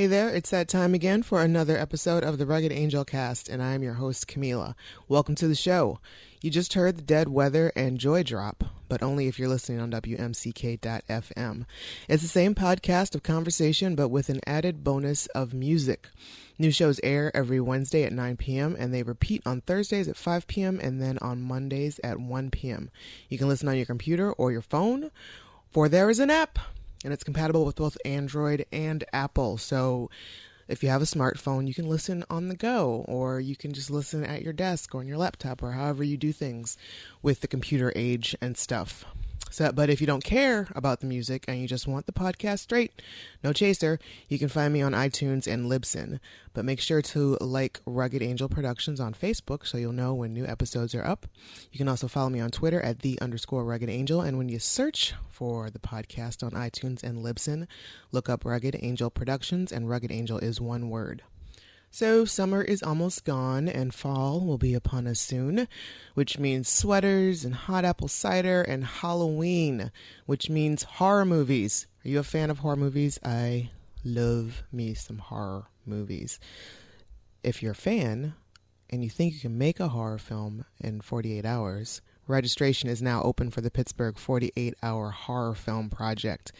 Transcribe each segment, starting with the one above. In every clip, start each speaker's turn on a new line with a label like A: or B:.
A: Hey there, it's that time again for another episode of the Rugged Angel Cast, and I am your host, Kahmeela. Welcome to the show. You just heard the Dead Weather and Joy Drop, but only if you're listening on WMCK.FM. It's the same podcast of conversation, but with an added bonus of music. New shows air every Wednesday at 9 p.m., and they repeat on Thursdays at 5 p.m., and then on Mondays at 1 p.m. You can listen on your computer or your phone, for there is an app, and it's compatible with both Android and Apple. So if you have a smartphone, you can listen on the go, or you can just listen at your desk or on your laptop, or however you do things with the computer age and stuff. But if you don't care about the music and you just want the podcast straight, no chaser, you can find me on iTunes and Libsyn. But make sure to like Rugged Angel Productions on Facebook so you'll know when new episodes are up. You can also follow me on Twitter at @the_Rugged Angel. And when you search for the podcast on iTunes and Libsyn, look up Rugged Angel Productions, and Rugged Angel is one word. So summer is almost gone and fall will be upon us soon, which means sweaters and hot apple cider, and Halloween, which means horror movies. Are you a fan of horror movies? I love me some horror movies. If you're a fan and you think you can make a horror film in 48 hours, registration is now open for the Pittsburgh 48-hour horror film project.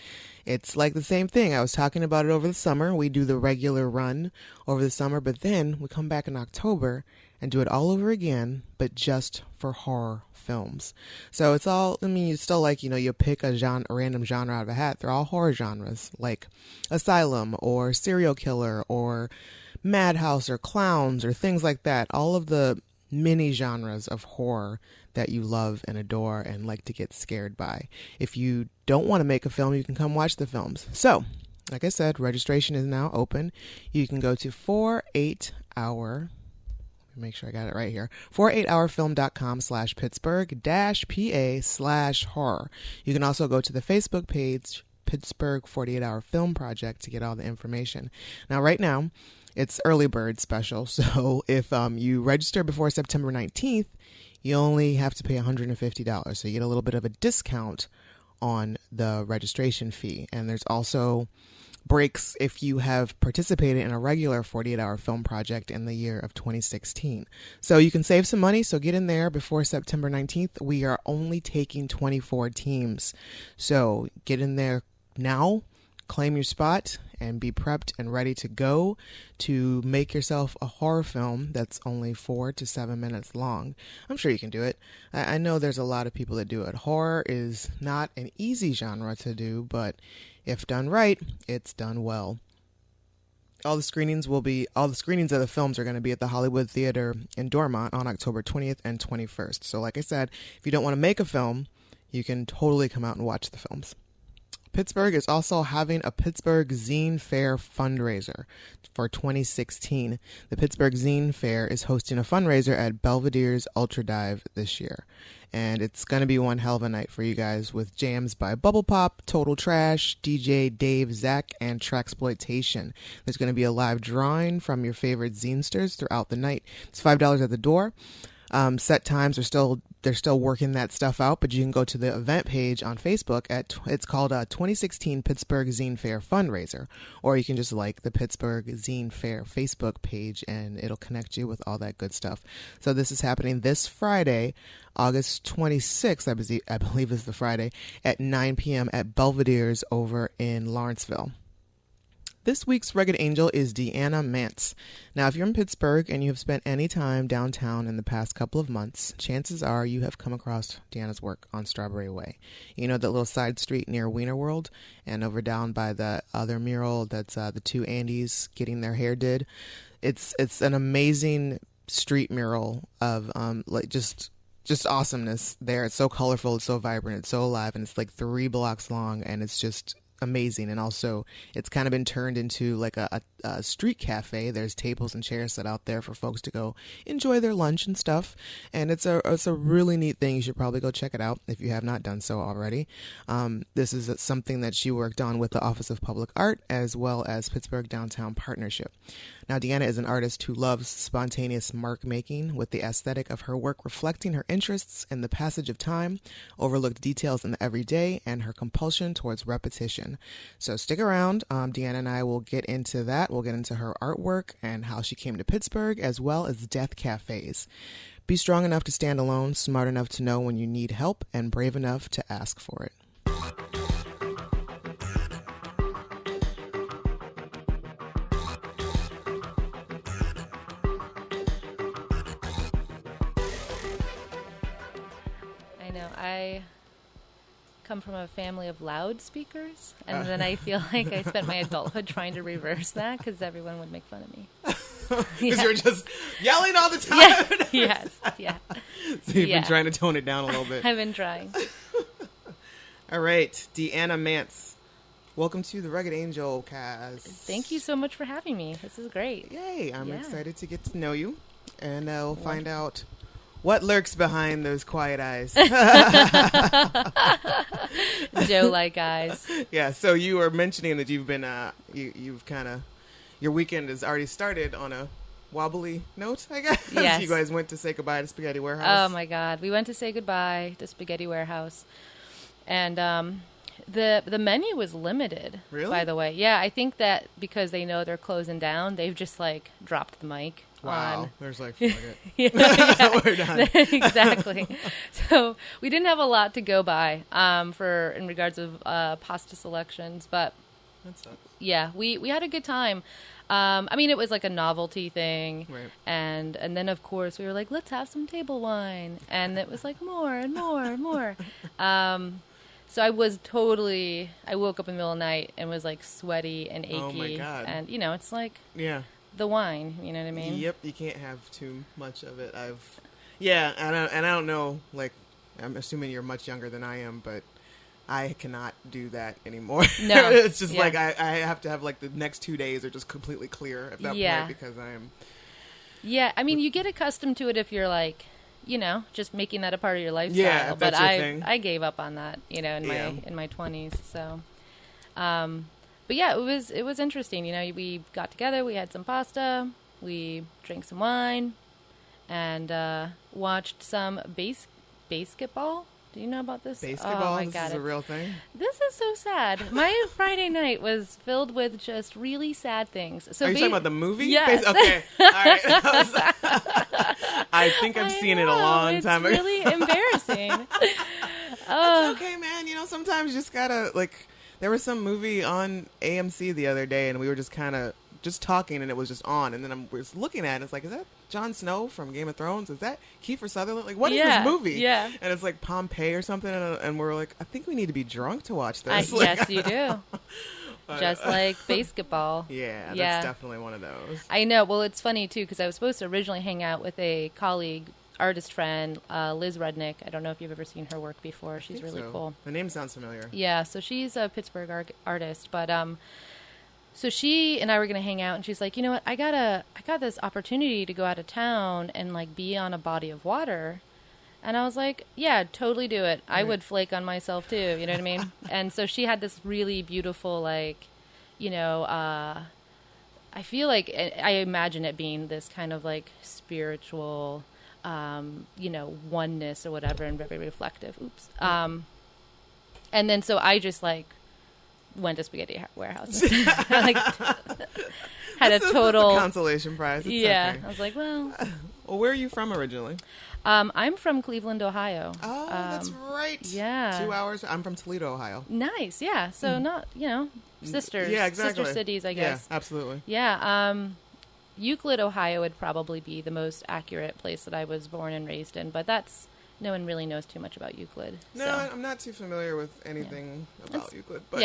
A: It's like the same thing. I was talking about it over the summer. We do the regular run over the summer, but then we come back in October and do it all over again, but just for horror films. So it's all, you still you pick a random genre out of a hat. They're all horror genres, like Asylum or Serial Killer or Madhouse or Clowns or things like that. All of the mini genres of horror that you love and adore and like to get scared by. If you don't want to make a film, you can come watch the films. So, like I said, registration is now open. You can go to 48hour, make sure I got it right here, 48hourfilm.com/Pittsburgh-PA/horror. You can also go to the Facebook page, Pittsburgh 48-Hour Film Project, to get all the information. Now, right now, it's early bird special, so if you register before September 19th, you only have to pay $150, so you get a little bit of a discount on the registration fee. And there's also breaks if you have participated in a regular 48-hour film project in the year of 2016. So you can save some money, so get in there before September 19th. We are only taking 24 teams, so get in there now, claim your spot, and be prepped and ready to go to make yourself a horror film that's only 4 to 7 minutes long. I'm sure you can do it. I know there's a lot of people that do it. Horror is not an easy genre to do, but if done right, it's done well. All the screenings of the films are going to be at the Hollywood Theater in Dormont on October 20th and 21st. So like I said, if you don't want to make a film, you can totally come out and watch the films. Pittsburgh is also having a Pittsburgh Zine Fair fundraiser for 2016. The Pittsburgh Zine Fair is hosting a fundraiser at Belvedere's Ultra Dive this year. And it's going to be one hell of a night for you guys with jams by Bubble Pop, Total Trash, DJ Dave Zach, and Traxploitation. There's going to be a live drawing from your favorite zinesters throughout the night. It's $5 at the door. Set times they're still working that stuff out, but you can go to the event page on Facebook it's called 2016 Pittsburgh Zine Fair Fundraiser, or you can just like the Pittsburgh Zine Fair Facebook page and it'll connect you with all that good stuff. So this is happening this Friday, August 26th, I believe is the Friday, at 9 p.m. at Belvedere's over in Lawrenceville. This week's Rugged Angel is Deanna Mance. Now, if you're in Pittsburgh and you have spent any time downtown in the past couple of months, chances are you have come across Deanna's work on Strawberry Way. You know that little side street near Wiener World, and over down by the other mural that's the two Andys getting their hair did. It's an amazing street mural of just awesomeness there. It's so colorful, it's so vibrant, it's so alive, and it's like 3 blocks long, and it's just amazing. And also it's kind of been turned into like a street cafe. There's tables and chairs set out there for folks to go enjoy their lunch and stuff, and it's a really neat thing. You should probably go check it out if you have not done so already. This is something that she worked on with the Office of Public Art as well as Pittsburgh Downtown Partnership. Now, Deanna is an artist who loves spontaneous mark making, with the aesthetic of her work reflecting her interests in the passage of time, overlooked details in the everyday, and her compulsion towards repetition. So stick around. Deanna and I will get into that. We'll get into her artwork and how she came to Pittsburgh, as well as death cafes. Be strong enough to stand alone, smart enough to know when you need help, and brave enough to ask for it.
B: I come from a family of loudspeakers, and then I feel like I spent my adulthood trying to reverse that because everyone would make fun of me.
A: Because you're just yelling all the time.
B: Yeah. Yes. Yeah.
A: So you've been trying to tone it down a little bit.
B: I've been trying.
A: All right, Deanna Mance. Welcome to the Rugged Angel Cast.
B: Thank you so much for having me. This is great.
A: Yay. I'm excited to get to know you, and we'll find out what lurks behind those quiet eyes.
B: Joe-like eyes.
A: Yeah, so you were mentioning that you've been, you've kind of, your weekend has already started on a wobbly note, I guess.
B: Yes.
A: You guys went to say goodbye to Spaghetti Warehouse.
B: Oh, my God. We went to say goodbye to Spaghetti Warehouse. And the menu was limited,
A: really?
B: By the way. Yeah, I think that because they know they're closing down, they've just, like, dropped the mic.
A: Wow. There's like, fuck it.
B: Yeah.
A: We're done.
B: Exactly. So we didn't have a lot to go by in regards of pasta selections, but
A: that sucks.
B: Yeah, we had a good time. I mean, it was like a novelty thing,
A: right.
B: and then of course we were like, let's have some table wine, and it was like more and more and more. So I woke up in the middle of the night and was like sweaty and achy.
A: Oh my God.
B: And it's like the wine, you know what I mean?
A: Yep, you can't have too much of it. I don't know, like, I'm assuming you're much younger than I am, but I cannot do that anymore.
B: No.
A: It's just like I have to have like the next 2 days are just completely clear at that point because I am.
B: Yeah, I mean, you get accustomed to it if you're like, just making that a part of your lifestyle.
A: Yeah,
B: but
A: that's your thing.
B: I gave up on that, in my 20s. So, but yeah, it was interesting. We got together, we had some pasta, we drank some wine, and watched some basketball. Do you know about this?
A: Basketball?
B: Oh my
A: this
B: God,
A: is a real thing?
B: This is so sad. My Friday night was filled with just really sad things. So
A: are you talking about the movie?
B: Yes.
A: Okay. All right. I think I've seen it a long time ago.
B: It's really embarrassing.
A: It's okay, man. Sometimes you just gotta, like, there was some movie on AMC the other day, and we were just kind of just talking, and it was just on, and then I was looking at it, it's like, is that Jon Snow from Game of Thrones? Is that Kiefer Sutherland? Like, what is this movie?
B: Yeah.
A: And it's like Pompeii or something, and we're like, I think we need to be drunk to watch this.
B: Yes, you do. Just like basketball.
A: Yeah, that's definitely one of those.
B: I know. Well, it's funny, too, because I was supposed to originally hang out with a colleague, artist friend, Liz Rudnick. I don't know if you've ever seen her work before. She's really cool.
A: The name sounds familiar.
B: Yeah, so she's a Pittsburgh artist, but so she and I were going to hang out, and she's like, you know what, I got this opportunity to go out of town and like be on a body of water. And I was like, yeah, totally do it. Right. I would flake on myself too, you know what I mean? And so she had this really beautiful, like, I feel like, I imagine it being this kind of like spiritual, oneness or whatever, and very reflective. Oops. And then so I just like went to Spaghetti Warehouse. Like, had a total
A: consolation prize. It's
B: okay.
A: I
B: was like, well,
A: where are you from originally?
B: I'm from Cleveland, Ohio.
A: Oh, that's right.
B: Yeah.
A: 2 hours. I'm from Toledo, Ohio.
B: Nice. Yeah. So not, sisters.
A: Yeah, exactly.
B: Sister cities, I guess.
A: Yeah, absolutely.
B: Yeah. Euclid, Ohio would probably be the most accurate place that I was born and raised in, but no one really knows too much about Euclid.
A: No,
B: so.
A: I'm not too familiar with anything about Euclid, but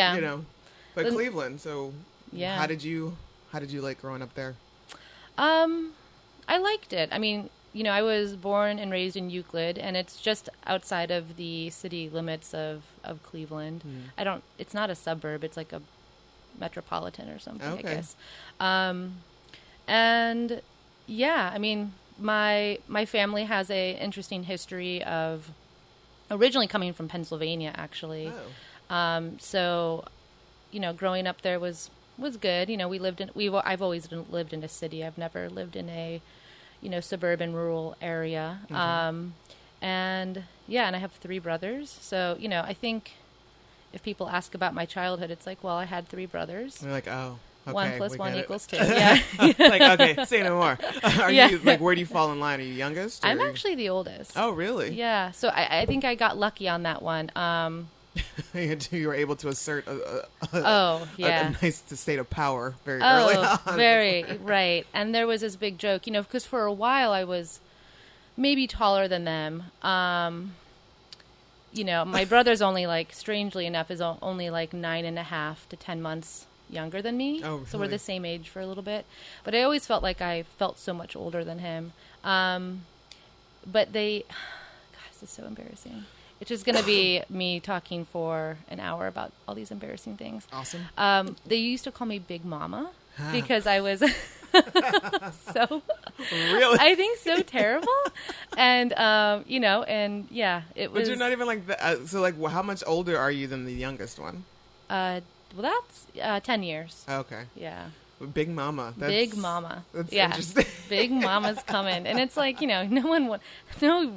A: but Cleveland. So how did you like growing up there?
B: I liked it. I mean, I was born and raised in Euclid, and it's just outside of the city limits of Cleveland. It's not a suburb. It's like a metropolitan or something, I guess. And yeah, I mean, my family has a interesting history of originally coming from Pennsylvania, actually.
A: Oh.
B: So, growing up there was was good. You know, I've always lived in a city. I've never lived in a, suburban rural area.
A: Mm-hmm.
B: And I have 3 brothers. So, I think if people ask about my childhood, it's like, well, I had 3 brothers.
A: They're like, oh, okay,
B: 1 plus 1 equals 2. Yeah.
A: Like, okay, say no more. Are you like, where do you fall in line? Are you youngest?
B: I'm actually the oldest.
A: Oh, really?
B: Yeah. So I think I got lucky on that one.
A: You were able to assert a nice state of power very early on.
B: Very, right. And there was this big joke, because for a while I was maybe taller than them. My brother's only strangely enough, is only 9.5 to 10 months younger than me.
A: Oh, really?
B: So we're the same age for a little bit. But I always felt like I felt so much older than him. But God, this is so embarrassing. It's just going to be me talking for an hour about all these embarrassing things.
A: Awesome.
B: They used to call me Big Mama because I was so,
A: really,
B: I think so terrible. And, it was.
A: But you're not even like that. So how much older are you than the youngest one?
B: Well, that's 10 years.
A: Okay.
B: Yeah.
A: Big Mama.
B: Big Mama.
A: That's
B: yeah.
A: interesting.
B: Big Mama's coming. And it's like, no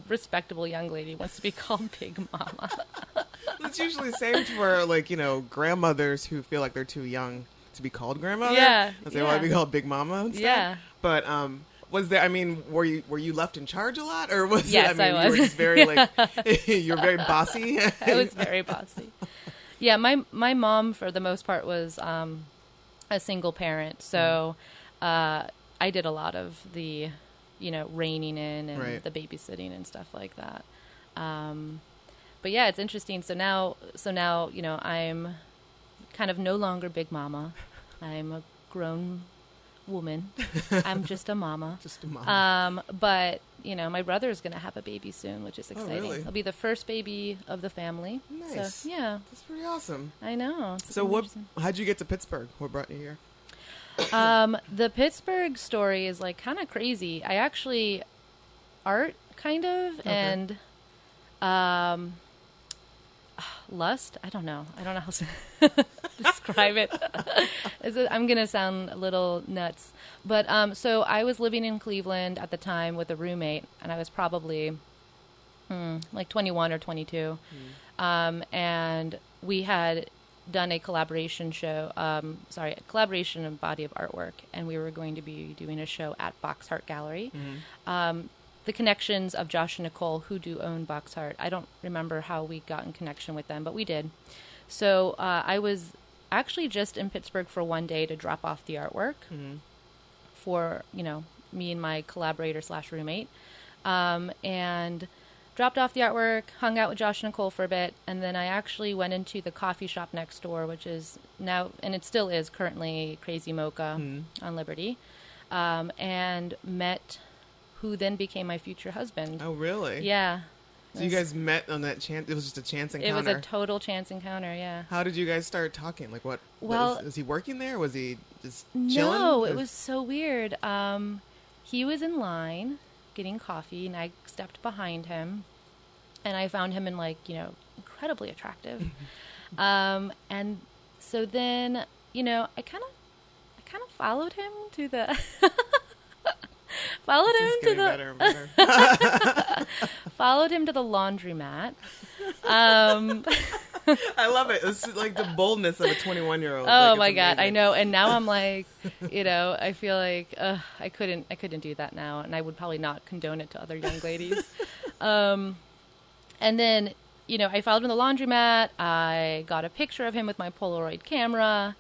B: respectable young lady wants to be called Big Mama.
A: It's usually saved for grandmothers who feel like they're too young to be called grandmother.
B: Yeah.
A: They want to be called Big Mama instead.
B: Yeah.
A: But was there, were you left in charge a lot, or was
B: yes, I was.
A: You were just very you're very bossy?
B: I was very bossy. Yeah, my mom for the most part was a single parent, so I did a lot of the, reining in and
A: right.
B: the babysitting and stuff like that. But yeah, it's interesting. So now, I'm kind of no longer Big Mama. I'm a grown woman. I'm just a mama.
A: Just a mama.
B: But my brother's going to have a baby soon, which is exciting.
A: Oh, really?
B: He'll be the first baby of the family.
A: Nice.
B: So, yeah.
A: That's pretty awesome.
B: I know.
A: So how'd you get to Pittsburgh? What brought you here?
B: The Pittsburgh story is kind of crazy. I actually art kind of, okay. And lust. I don't know how to describe it. I'm gonna sound a little nuts, but so I was living in Cleveland at the time with a roommate, and I was probably 21 or 22, and we had done a collaboration body of artwork, and we were going to be doing a show at Box Art Gallery. Mm-hmm. The connections of Josh and Nicole, who do own Box Art. I don't remember how we got in connection with them, but we did. So I was actually just in Pittsburgh for one day to drop off the artwork for, me and my collaborator / roommate. And dropped off the artwork, hung out with Josh and Nicole for a bit, and then I actually went into the coffee shop next door, which is now, and it still is currently, Crazy Mocha on Liberty, and met who then became my future husband.
A: Oh, really?
B: Yeah.
A: So you guys met on that chance? It was just a chance encounter?
B: It was a total chance encounter, yeah.
A: How did you guys start talking? What?
B: Well,
A: was he working there? Was he just chilling?
B: No, it was so weird. He was in line getting coffee, and I stepped behind him, and I found him incredibly attractive. And so then, I kind of followed him to the... Followed him to the laundromat.
A: I love it. It's like the boldness of a 21-year-old.
B: Oh my God, I know. And now I'm like, I feel like I couldn't do that now, and I would probably not condone it to other young ladies. And then, I followed him to the laundromat. I got a picture of him with my Polaroid camera.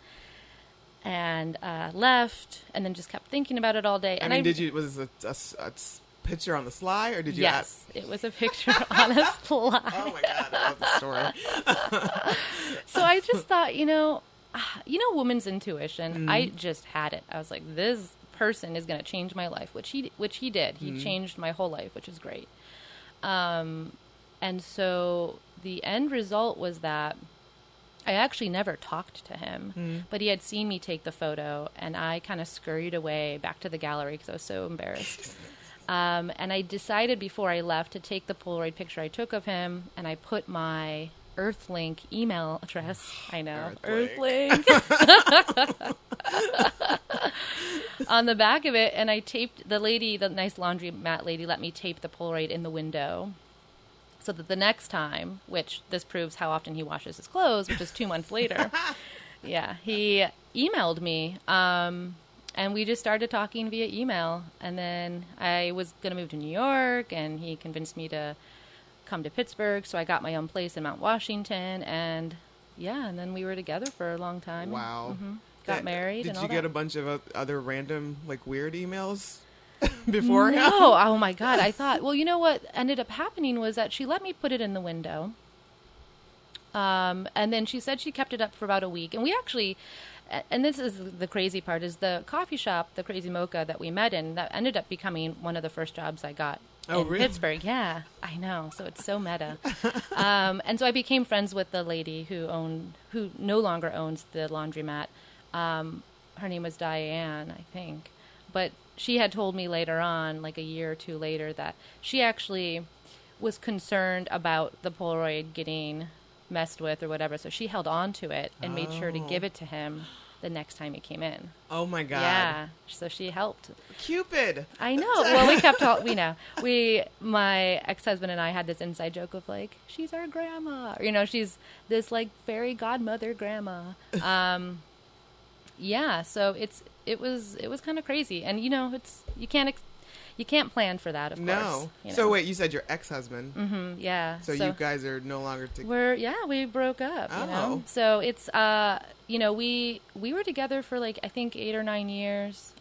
B: And left, and then just kept thinking about it all day. And
A: was it a picture on the sly, or did you?
B: Yes, it was a picture on a slide.
A: Oh my God, I love the story.
B: So I just thought, woman's intuition. Mm-hmm. I just had it. I was like, this person is going to change my life, which he did. He changed my whole life, which is great. And so the end result was that I actually never talked to him, but he had seen me take the photo, and I kind of scurried away back to the gallery because I was so embarrassed. And I decided before I left to take the Polaroid picture I took of him, and I put my Earthlink email address. I know.
A: Earthlink.
B: Earthlink. On the back of it, and I taped the nice laundromat lady let me tape the Polaroid in the window so that the next time, which this proves how often he washes his clothes, which is 2 months later, he emailed me, and we just started talking via email. And then I was going to move to New York, and he convinced me to come to Pittsburgh, so I got my own place in Mount Washington, and then we were together for a long time.
A: Wow.
B: Got married.
A: Did
B: and
A: you
B: all
A: get
B: that.
A: a bunch of other random, like, weird emails before?
B: No. Oh my God. I thought, well, you know what ended up happening was that she let me put it in the window. And then she said she kept it up for about a week. And we actually, and this is the crazy part, is the coffee shop, the Crazy Mocha that we met in, that ended up becoming one of the first jobs I got in
A: really?
B: Pittsburgh. Yeah, I know. So it's so meta. And so I became friends with the lady who no longer owns the laundromat. Her name was Diane, I think. But she had told me later on, like a year or two later, that she actually was concerned about the Polaroid getting messed with or whatever. So she held on to it and made sure to give it to him the next time he came in.
A: Oh my God.
B: Yeah. So she helped.
A: Cupid.
B: I know. Well, we kept we know. My ex-husband and I had this inside joke of like, she's our grandma. Or, she's this like fairy godmother grandma. So it was kind of crazy, and you can't plan for that, of course.
A: No. So wait, you said your ex-husband.
B: Mm-hmm, yeah.
A: So you guys are no longer together.
B: We broke up.
A: Oh.
B: So it's we were together for like I think 8 or 9 years.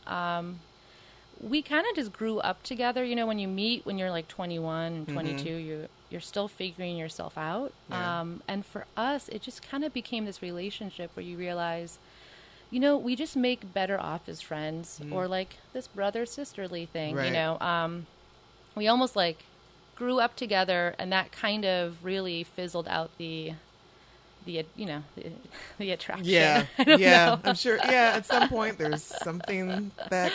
B: We kind of just grew up together. When you meet when you're like 21 and 22, you're still figuring yourself out.
A: Yeah.
B: And for us, it just kind of became this relationship where you realize, we just make better off as friends, or like this brother-sisterly thing,
A: right.
B: We almost like grew up together, and that kind of really fizzled out the attraction.
A: Yeah.
B: I don't know.
A: I'm sure. Yeah. At some point there's something that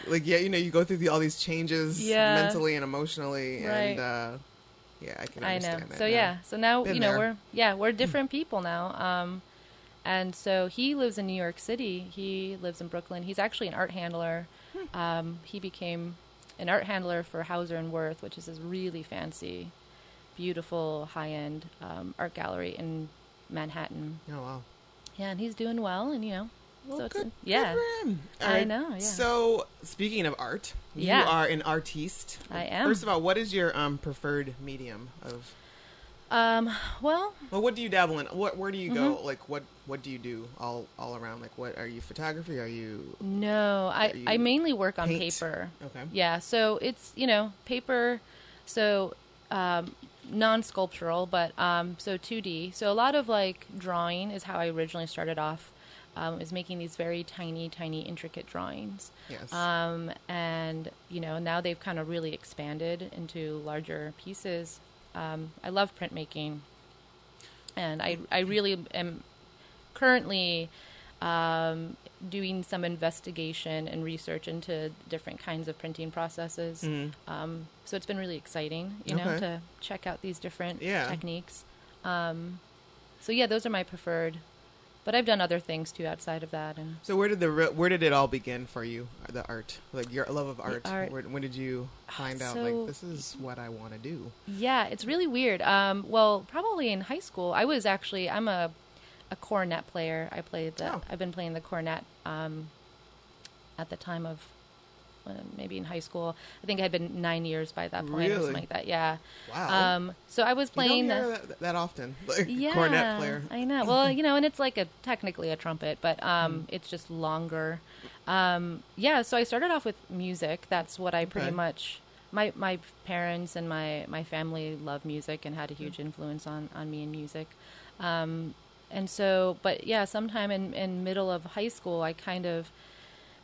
A: like, you go through all these changes mentally and emotionally.
B: Right.
A: And, I can understand that.
B: So, so now,
A: Been
B: we're different people now. And so he lives in New York City. He lives in Brooklyn. He's actually an art handler. He became an art handler for Hauser and Wirth, which is this really fancy, beautiful, high-end art gallery in Manhattan.
A: Oh, wow.
B: Yeah, and he's doing well, and
A: Well,
B: so
A: good,
B: yeah,
A: good for him. All
B: I
A: right.
B: know. Yeah.
A: So, speaking of art, you are an artiste.
B: I am.
A: First of all, what is your preferred medium of?
B: Well,
A: what do you dabble in? Where do you go? Like, what do you do all around? Like, what are you, photography? Are you?
B: No, I mainly work on paper.
A: Okay.
B: Yeah, so it's paper, so non-sculptural, but so 2D. So a lot of like drawing is how I originally started off. Is making these very tiny, intricate drawings.
A: Yes.
B: And now they've kind of really expanded into larger pieces. I love printmaking, and I really am currently doing some investigation and research into different kinds of printing processes. So it's been really exciting, to check out these different techniques. So those are my preferred. But I've done other things too outside of that. And
A: so where did it all begin for you? The art, like your love of art. When did you find out like this is what I want to do? Yeah,
B: it's really weird. Well, probably in high school. I'm a cornet player. I've been playing the cornet at the time of maybe in high school. I think I had been 9 years by that point, or something like that. Yeah.
A: Wow.
B: So I was playing.
A: You don't hear that often, like cornet player.
B: I know. Well, and it's like technically a trumpet, but it's just longer. So I started off with music. That's what I pretty much. My parents and my family love music and had a huge influence on me in music. And so, but sometime in middle of high school, I kind of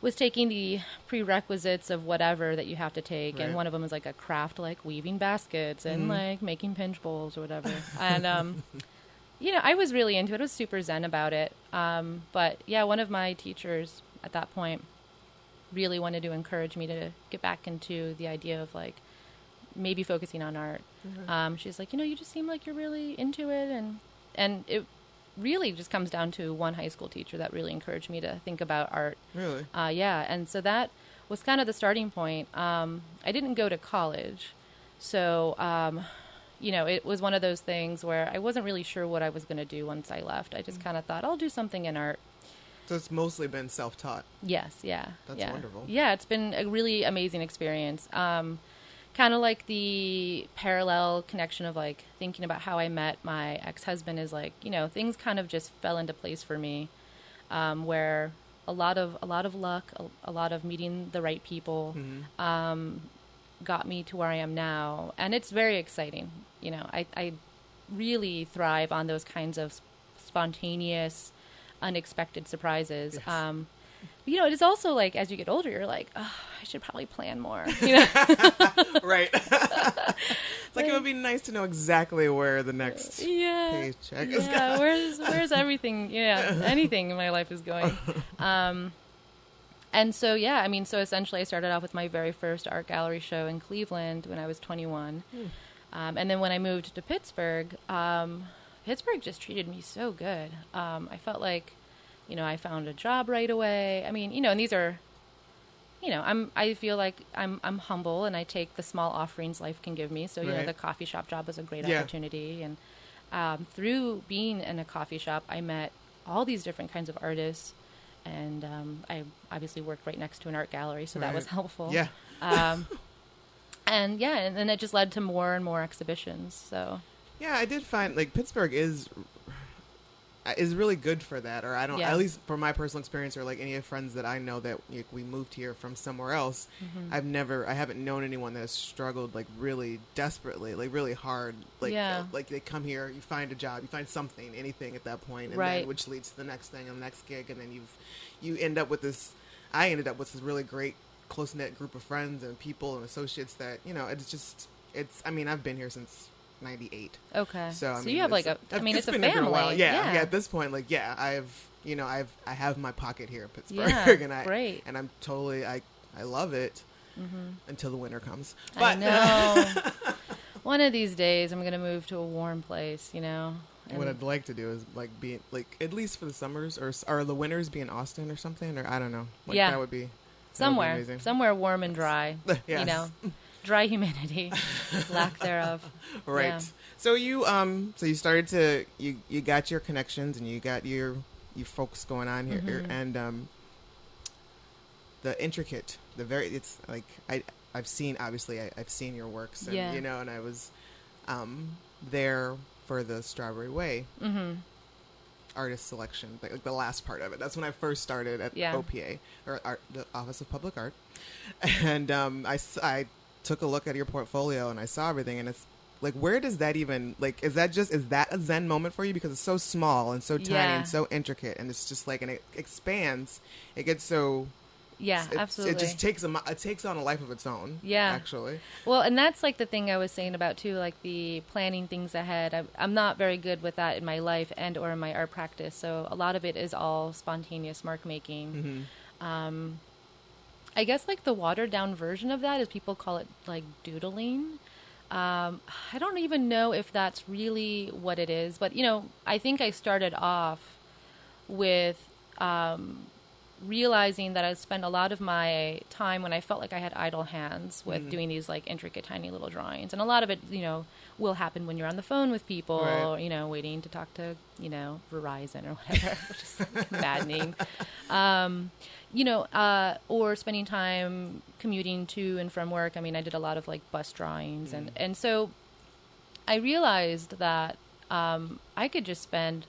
B: was taking the prerequisites of whatever that you have to take, and one of them was like a craft, like weaving baskets and like making pinch bowls or whatever. And I was really into it. I was super zen about it. But one of my teachers at that point really wanted to encourage me to get back into the idea of like maybe focusing on art. She's like, you just seem like you're really into it, and And it really just comes down to one high school teacher that really encouraged me to think about art.
A: Really?
B: Yeah. And so that was kind of the starting point. I didn't go to college. So, it was one of those things where I wasn't really sure what I was going to do once I left. I just kind of thought, I'll do something in art.
A: So it's mostly been self-taught.
B: Yes, yeah.
A: That's
B: yeah.
A: wonderful. Yeah,
B: it's been a really amazing experience. Kind of like the parallel connection of like thinking about how I met my ex-husband is like, things kind of just fell into place for me, where a lot of luck, a lot of meeting the right people, got me to where I am now. And it's very exciting. I really thrive on those kinds of spontaneous, unexpected surprises. Yes. It is also like as you get older, you're like, oh, I should probably plan more.
A: Right. It's like it would be nice to know exactly where the next paycheck is going.
B: Where's everything? Yeah, anything in my life is going. And so, so essentially I started off with my very first art gallery show in Cleveland when I was 21. And then when I moved to Pittsburgh, Pittsburgh just treated me so good. I felt like, I found a job right away. I mean, and these are, I feel like I'm humble and I take the small offerings life can give me. So, the coffee shop job was a great opportunity. And through being in a coffee shop, I met all these different kinds of artists. And I obviously worked right next to an art gallery, so that was helpful.
A: Yeah.
B: And then it just led to more and more exhibitions. So
A: yeah, I did find like Pittsburgh is really good for that, or I don't, at least from my personal experience, or like any of friends that I know that we moved here from somewhere else. I haven't known anyone that has struggled like really desperately, like really hard, like like they come here, you find a job, you find something, anything at that point, and then which leads to the next thing and the next gig, and then you end up with this. I ended up with this really great close knit group of friends and people and associates that it's. I mean, I've been here since '98.
B: Okay.
A: So I mean,
B: you have like a. I mean, it's a family.
A: A while. Yeah. At this point, like, I have my pocket here in Pittsburgh, and I'm totally. I love it until the winter comes. But
B: I know. One of these days, I'm gonna move to a warm place.
A: What I'd like to do is like be like at least for the summers or the winters be in Austin or something, or I don't know. Like, that would be
B: somewhere warm and dry.
A: Yes.
B: Dry humidity, lack thereof.
A: Right. Yeah. So you started to you got your connections and you got your folks going on here, and the intricate, it's like I've seen your works, and and I was there for the Strawberry Way artist selection, like the last part of it. That's when I first started at OPA, or the Office of Public Art, and I took a look at your portfolio and I saw everything, and it's like, where does that even, like, is that a Zen moment for you? Because it's so small and so tiny and so intricate, and it's just like, and it expands, it gets so absolutely, it just takes on a life of its own. Actually,
B: well, and that's like the thing I was saying about too, like the planning things ahead. I'm not very good with that in my life and or in my art practice, so a lot of it is all spontaneous mark making. I guess like the watered down version of that is people call it like doodling. I don't even know if that's really what it is, but I think I started off with realizing that I spent a lot of my time when I felt like I had idle hands with doing these like intricate tiny little drawings, and a lot of it will happen when you're on the phone with people, or, waiting to talk to Verizon or whatever, which is like a bad name. Or spending time commuting to and from work. I mean, I did a lot of like bus drawings, and so I realized that I could just spend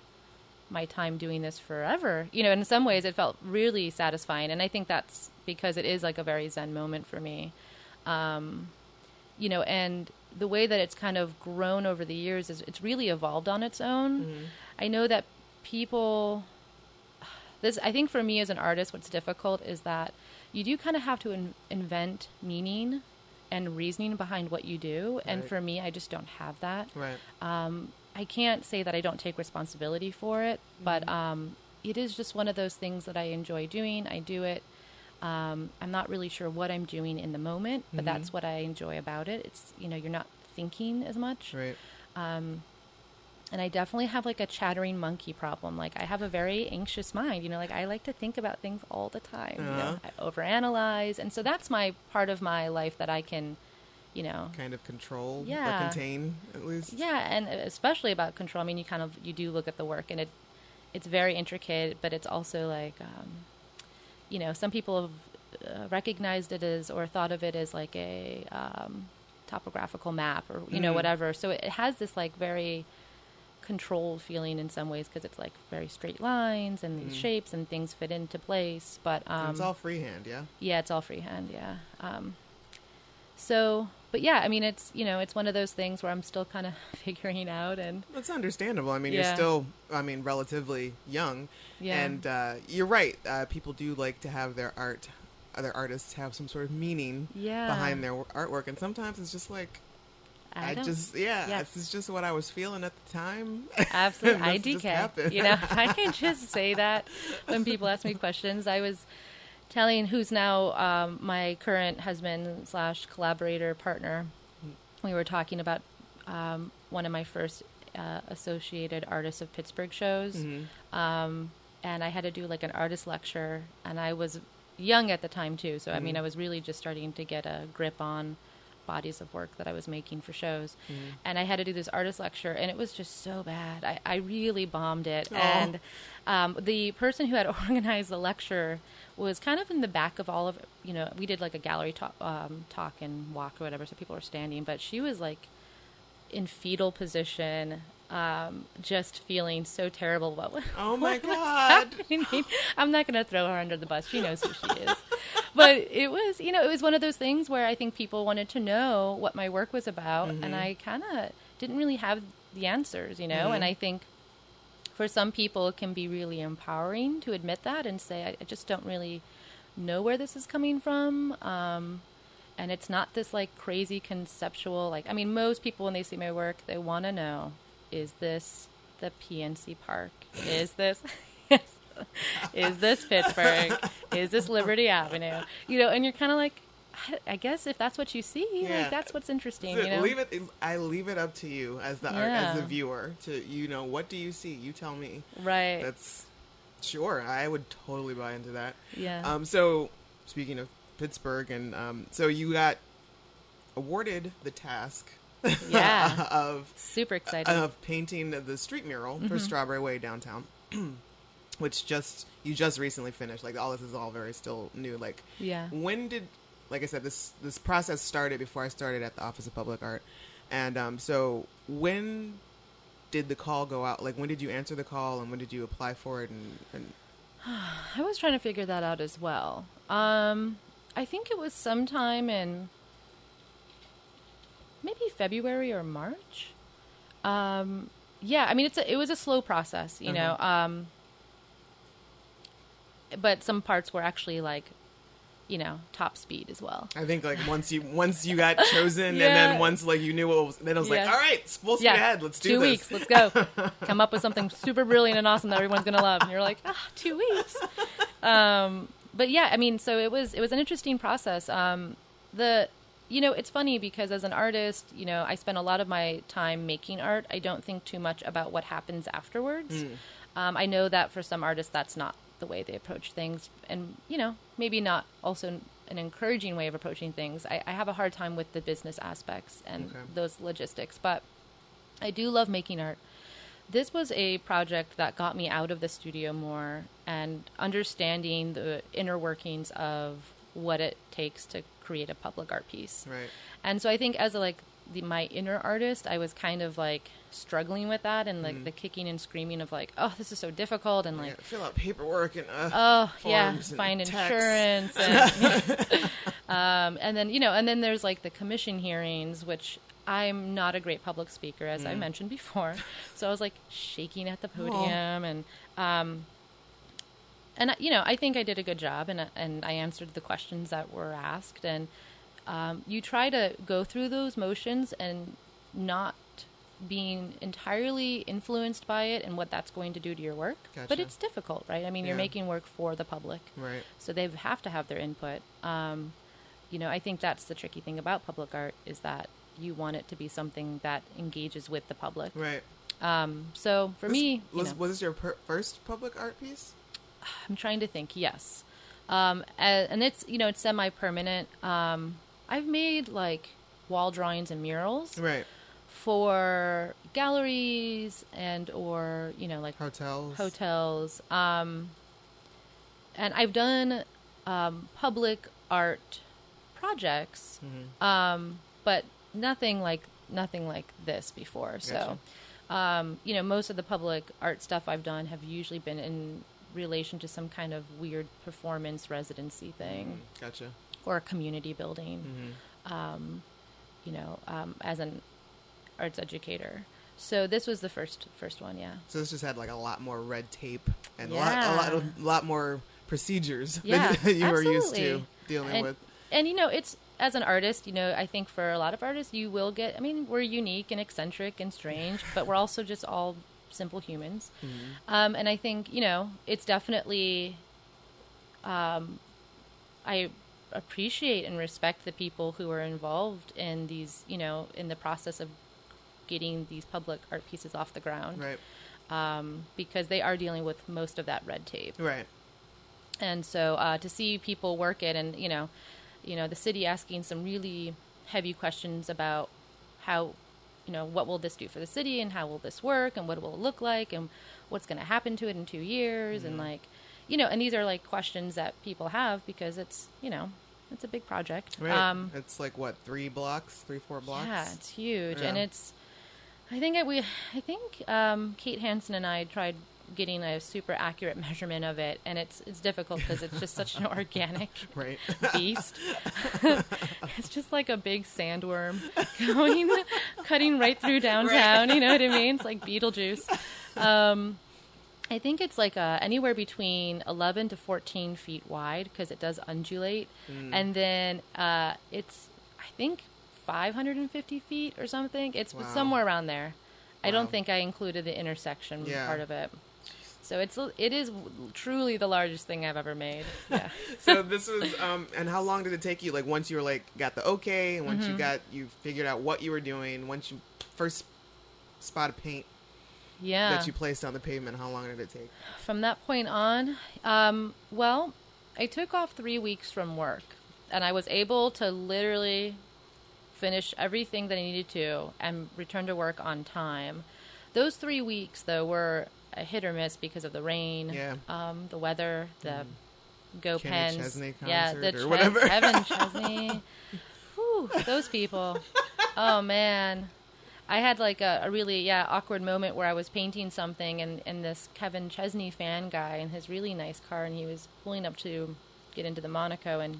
B: my time doing this forever. In some ways it felt really satisfying, and I think that's because it is like a very Zen moment for me. And the way that it's kind of grown over the years is it's really evolved on its own. I know that I think for me as an artist, what's difficult is that you do kind of have to invent meaning and reasoning behind what you do. And for me, I just don't have that. I can't say that I don't take responsibility for it, but it is just one of those things that I enjoy doing. I do it. I'm not really sure what I'm doing in the moment, but that's what I enjoy about it. It's, you're not thinking as much. And I definitely have like a chattering monkey problem. Like I have a very anxious mind, you know, like I like to think about things all the time. You know, I overanalyze. And so that's my part of my life that I can, you know,
A: kind of control
B: or
A: contain at least.
B: Yeah. And especially about control. I mean, you do look at the work and it's very intricate, but it's also like, you know, some people have recognized it as, or thought of it as like a topographical map or, you know, whatever. So it has this like very controlled feeling in some ways because it's like very straight lines and these shapes and things fit into place, but
A: it's all freehand.
B: Yeah, it's all freehand. Yeah. So, but yeah, I mean, it's, you know, it's one of those things where I'm still kind of figuring out, and
A: it's understandable. I mean, you're still, I mean, relatively young, and you're right. People do like to have their other artists have some sort of meaning behind their artwork, and sometimes it's just like, this is just what I was feeling at the time.
B: Absolutely. IDK. You know, I can just say that when people ask me questions. I was telling who's now my current husband / collaborator partner, we were talking about one of my first associated artists of Pittsburgh shows. And I had to do like an artist lecture, and I was young at the time too. So, I mean, I was really just starting to get a grip on bodies of work that I was making for shows. And I had to do this artist lecture, and it was just so bad. I really bombed it. And the person who had organized the lecture was kind of in the back of all of, you know, we did like a gallery talk and walk or whatever, so people were standing, but she was like in fetal position, just feeling so terrible about what
A: my God.
B: I'm not going to throw her under the bus. She knows who she is. But it was, you know, it was one of those things where I think people wanted to know what my work was about, and I kind of didn't really have the answers, you know, and I think for some people it can be really empowering to admit that and say, I just don't really know where this is coming from. And it's not this like crazy conceptual, like, I mean, most people when they see my work, they want to know, is this the PNC Park? Is this... Is this Pittsburgh? Is this Liberty Avenue? You know, and you're kind of like, I guess if that's what you see, like that's what's interesting.
A: So
B: you know,
A: I leave it up to you as the as the viewer to, you know, what do you see? You tell me.
B: Right.
A: That's sure. I would totally buy into that.
B: Yeah.
A: So speaking of Pittsburgh, and so you got awarded the task. Of
B: super exciting
A: of painting the street mural for Strawberry Way downtown. Which you just recently finished. Like, all this is all very still new. Like, when did, like I said, this process started before I started at the Office of Public Art. And so when did the call go out? Like, when did you answer the call, and when did you apply for it? And
B: I was trying to figure that out as well. I think it was sometime in maybe February or March. I mean, it was a slow process, you know. But some parts were actually like, you know, top speed as well.
A: I think like once you got chosen, and then once like you knew what was, then it was like, all right, full speed ahead, let's do
B: 2 weeks, let's go. Come up with something super brilliant and awesome that everyone's gonna love. And you're like, 2 weeks. But yeah, I mean, so it was an interesting process. You know, it's funny because as an artist, you know, I spend a lot of my time making art. I don't think too much about what happens afterwards. I know that for some artists, that's not the way they approach things, and, you know, maybe not also an encouraging way of approaching things. I have a hard time with the business aspects and those logistics, but I do love making art. This was a project that got me out of the studio more and understanding the inner workings of what it takes to create a public art piece.
A: Right.
B: And so I think as my inner artist, I was kind of like struggling with that, and like the kicking and screaming of like, oh, this is so difficult, and like
A: fill out paperwork and
B: find
A: and
B: insurance and then, you know, and then there's like the commission hearings, which I'm not a great public speaker, as I mentioned before, so I was like shaking at the podium and you know, I think I did a good job, and I answered the questions that were asked, and you try to go through those motions and not being entirely influenced by it and what that's going to do to your work.
A: Gotcha.
B: But it's difficult, right? I mean, you're making work for the public.
A: Right.
B: So they have to have their input. You know, I think that's the tricky thing about public art, is that you want it to be something that engages with the public.
A: Right.
B: So for me,
A: was this your first public art piece?
B: I'm trying to think. Yes. And it's, it's semi-permanent. I've made like wall drawings and murals.
A: Right.
B: For galleries or like hotels. And I've done public art projects, but nothing like this before.
A: Gotcha.
B: So, most of the public art stuff I've done have usually been in relation to some kind of weird performance residency thing.
A: Gotcha.
B: Or a community building, as an arts educator. So this was the first one, yeah.
A: So this just had like a lot more red tape and a lot more procedures than you were used to dealing with.
B: And it's, as an artist, I think for a lot of artists, you will get, we're unique and eccentric and strange, but we're also just all simple humans. And I think, it's definitely, I appreciate and respect the people who are involved in these, in the process of getting these public art pieces off the ground.
A: Right.
B: Because they are dealing with most of that red tape.
A: Right.
B: And so to see people work it and, the city asking some really heavy questions about how, what will this do for the city and how will this work and what will it look like and what's going to happen to it in 2 years and like, and these are like questions that people have because it's, it's a big project.
A: Right. It's like what, 4 blocks?
B: Yeah, it's huge.
A: Yeah.
B: And it's, I think Kate Hansen and I tried getting a super accurate measurement of it, and it's difficult because it's just such an organic beast. It's just like a big sandworm cutting right through downtown. You know what I mean? It's like Beetlejuice. I think it's like anywhere between 11 to 14 feet wide because it does undulate, and then it's, I think, 550 feet or something. It's somewhere around there. I don't think I included the intersection part of it. So it is truly the largest thing I've ever made. Yeah.
A: So this was, and how long did it take you? Like once you were like got the okay, and once you figured out what you were doing, once you first spot of paint that you placed on the pavement, how long did it take?
B: From that point on, well, I took off 3 weeks from work, and I was able to literally finish everything that I needed to and return to work on time. Those 3 weeks, though, were a hit or miss because of the rain, the weather, the Go
A: Kenny
B: Pens,
A: Chesney concert
B: the
A: or whatever.
B: Kevin Chesney, whew, those people. Oh man, I had like a really awkward moment where I was painting something and this Kevin Chesney fan guy in his really nice car, and he was pulling up to get into the Monaco, and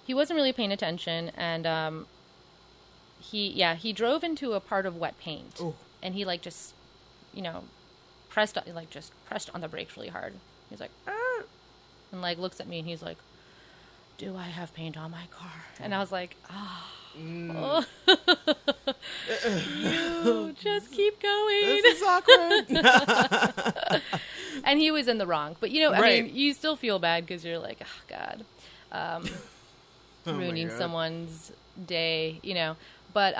B: he wasn't really paying attention, and he drove into a part of wet paint.
A: Ooh.
B: And he like just pressed on the brakes really hard. He's like, "Arr!" And like looks at me and he's like, "Do I have paint on my car?" And I was like, "Oh, you just keep going.
A: This is awkward."
B: And he was in the wrong, but I
A: Right.
B: mean, you still feel bad because you're like, "Oh God." Ruining someone's day, but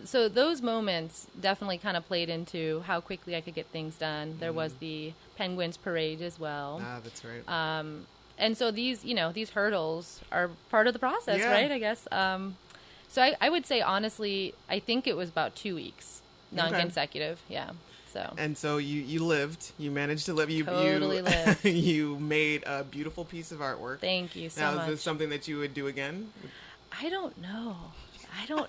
B: so those moments definitely kind of played into how quickly I could get things done. There was the Penguins parade as well.
A: Ah, that's right.
B: And so these hurdles are part of the process, right? I guess. So I would say, honestly, I think it was about 2 weeks, non-consecutive. Okay. Yeah. So. And
A: so you lived. You managed to live. You
B: lived.
A: You made a beautiful piece of artwork.
B: Thank you so much.
A: Now, is this something that you would do again?
B: I don't know.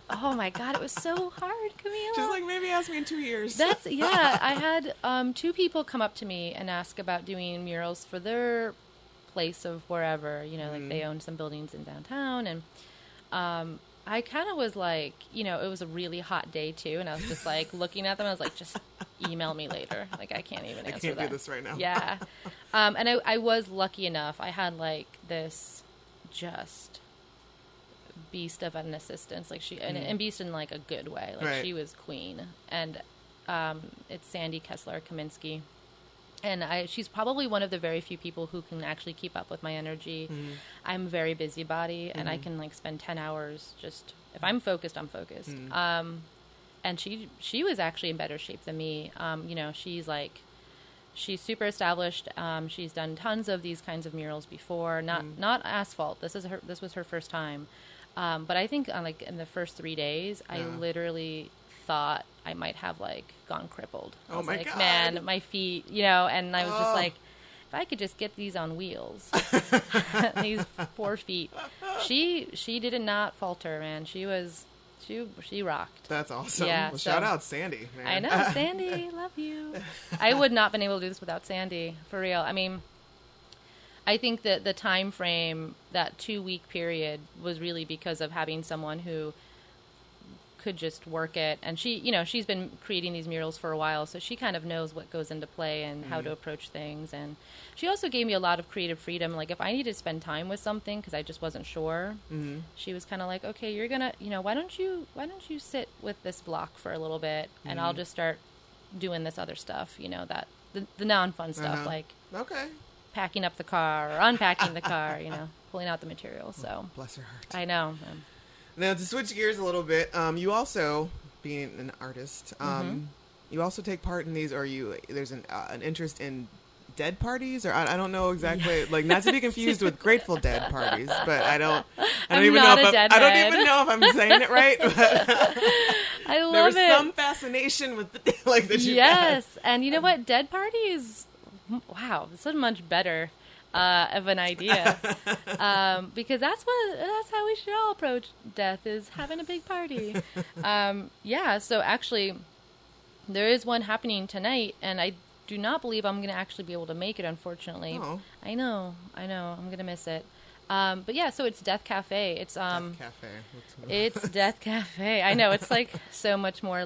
B: Oh my God, it was so hard, Kahmeela.
A: Just like maybe ask me in 2 years.
B: I had 2 people come up to me and ask about doing murals for their place of wherever, like they own some buildings in downtown, and I kind of was like, it was a really hot day too, and I was just like looking at them. I was like, just email me later. Like I can't even answer that.
A: I can't do this right now.
B: Yeah, and I was lucky enough. I had like this just beast of an assistant, like she and beast in like a good way. Like she was queen, and it's Sandy Kessler Kaminsky, and she's probably one of the very few people who can actually keep up with my energy. I'm a very busybody, and I can like spend 10 hours just if I'm focused, I'm focused. and she was actually in better shape than me. She's super established. She's done tons of these kinds of murals before, not asphalt. This was her first time. But I think in the first 3 days, I literally thought I might have gone crippled. I was God. Man, my feet, and I was just like, if I could just get these on wheels, these poor feet. She did not falter, man. She rocked.
A: That's awesome.
B: Yeah,
A: well, shout out Sandy, man.
B: I know, Sandy, love you. I would not been able to do this without Sandy, for real. I mean, I think that the time frame, that 2-week period, was really because of having someone who could just work it. And she's been creating these murals for a while, so she kind of knows what goes into play and how to approach things. And she also gave me a lot of creative freedom. Like, if I needed to spend time with something because I just wasn't sure, she was kind of like, okay, you're gonna, why don't you sit with this block for a little bit, and I'll just start doing this other stuff, that the non-fun stuff, like packing up the car or unpacking the car, pulling out the materials. So
A: bless her heart.
B: I know.
A: Now, to switch gears a little bit, you also, being an artist, you also take part in these, or there's an interest in dead parties, or I don't know exactly, not to be confused with Grateful Dead parties, but I don't even know if I'm saying it right. But
B: I love
A: there was some fascination with that you had.
B: And you know what, dead parties, wow, it's so much better of an idea, because that's how we should all approach death, is having a big party. So actually there is one happening tonight, and I do not believe I'm going to actually be able to make it, unfortunately.
A: Oh.
B: I know I'm going to miss it. But yeah, so it's Death Cafe. It's
A: Death Cafe.
B: It's Death Cafe. I know, it's so much more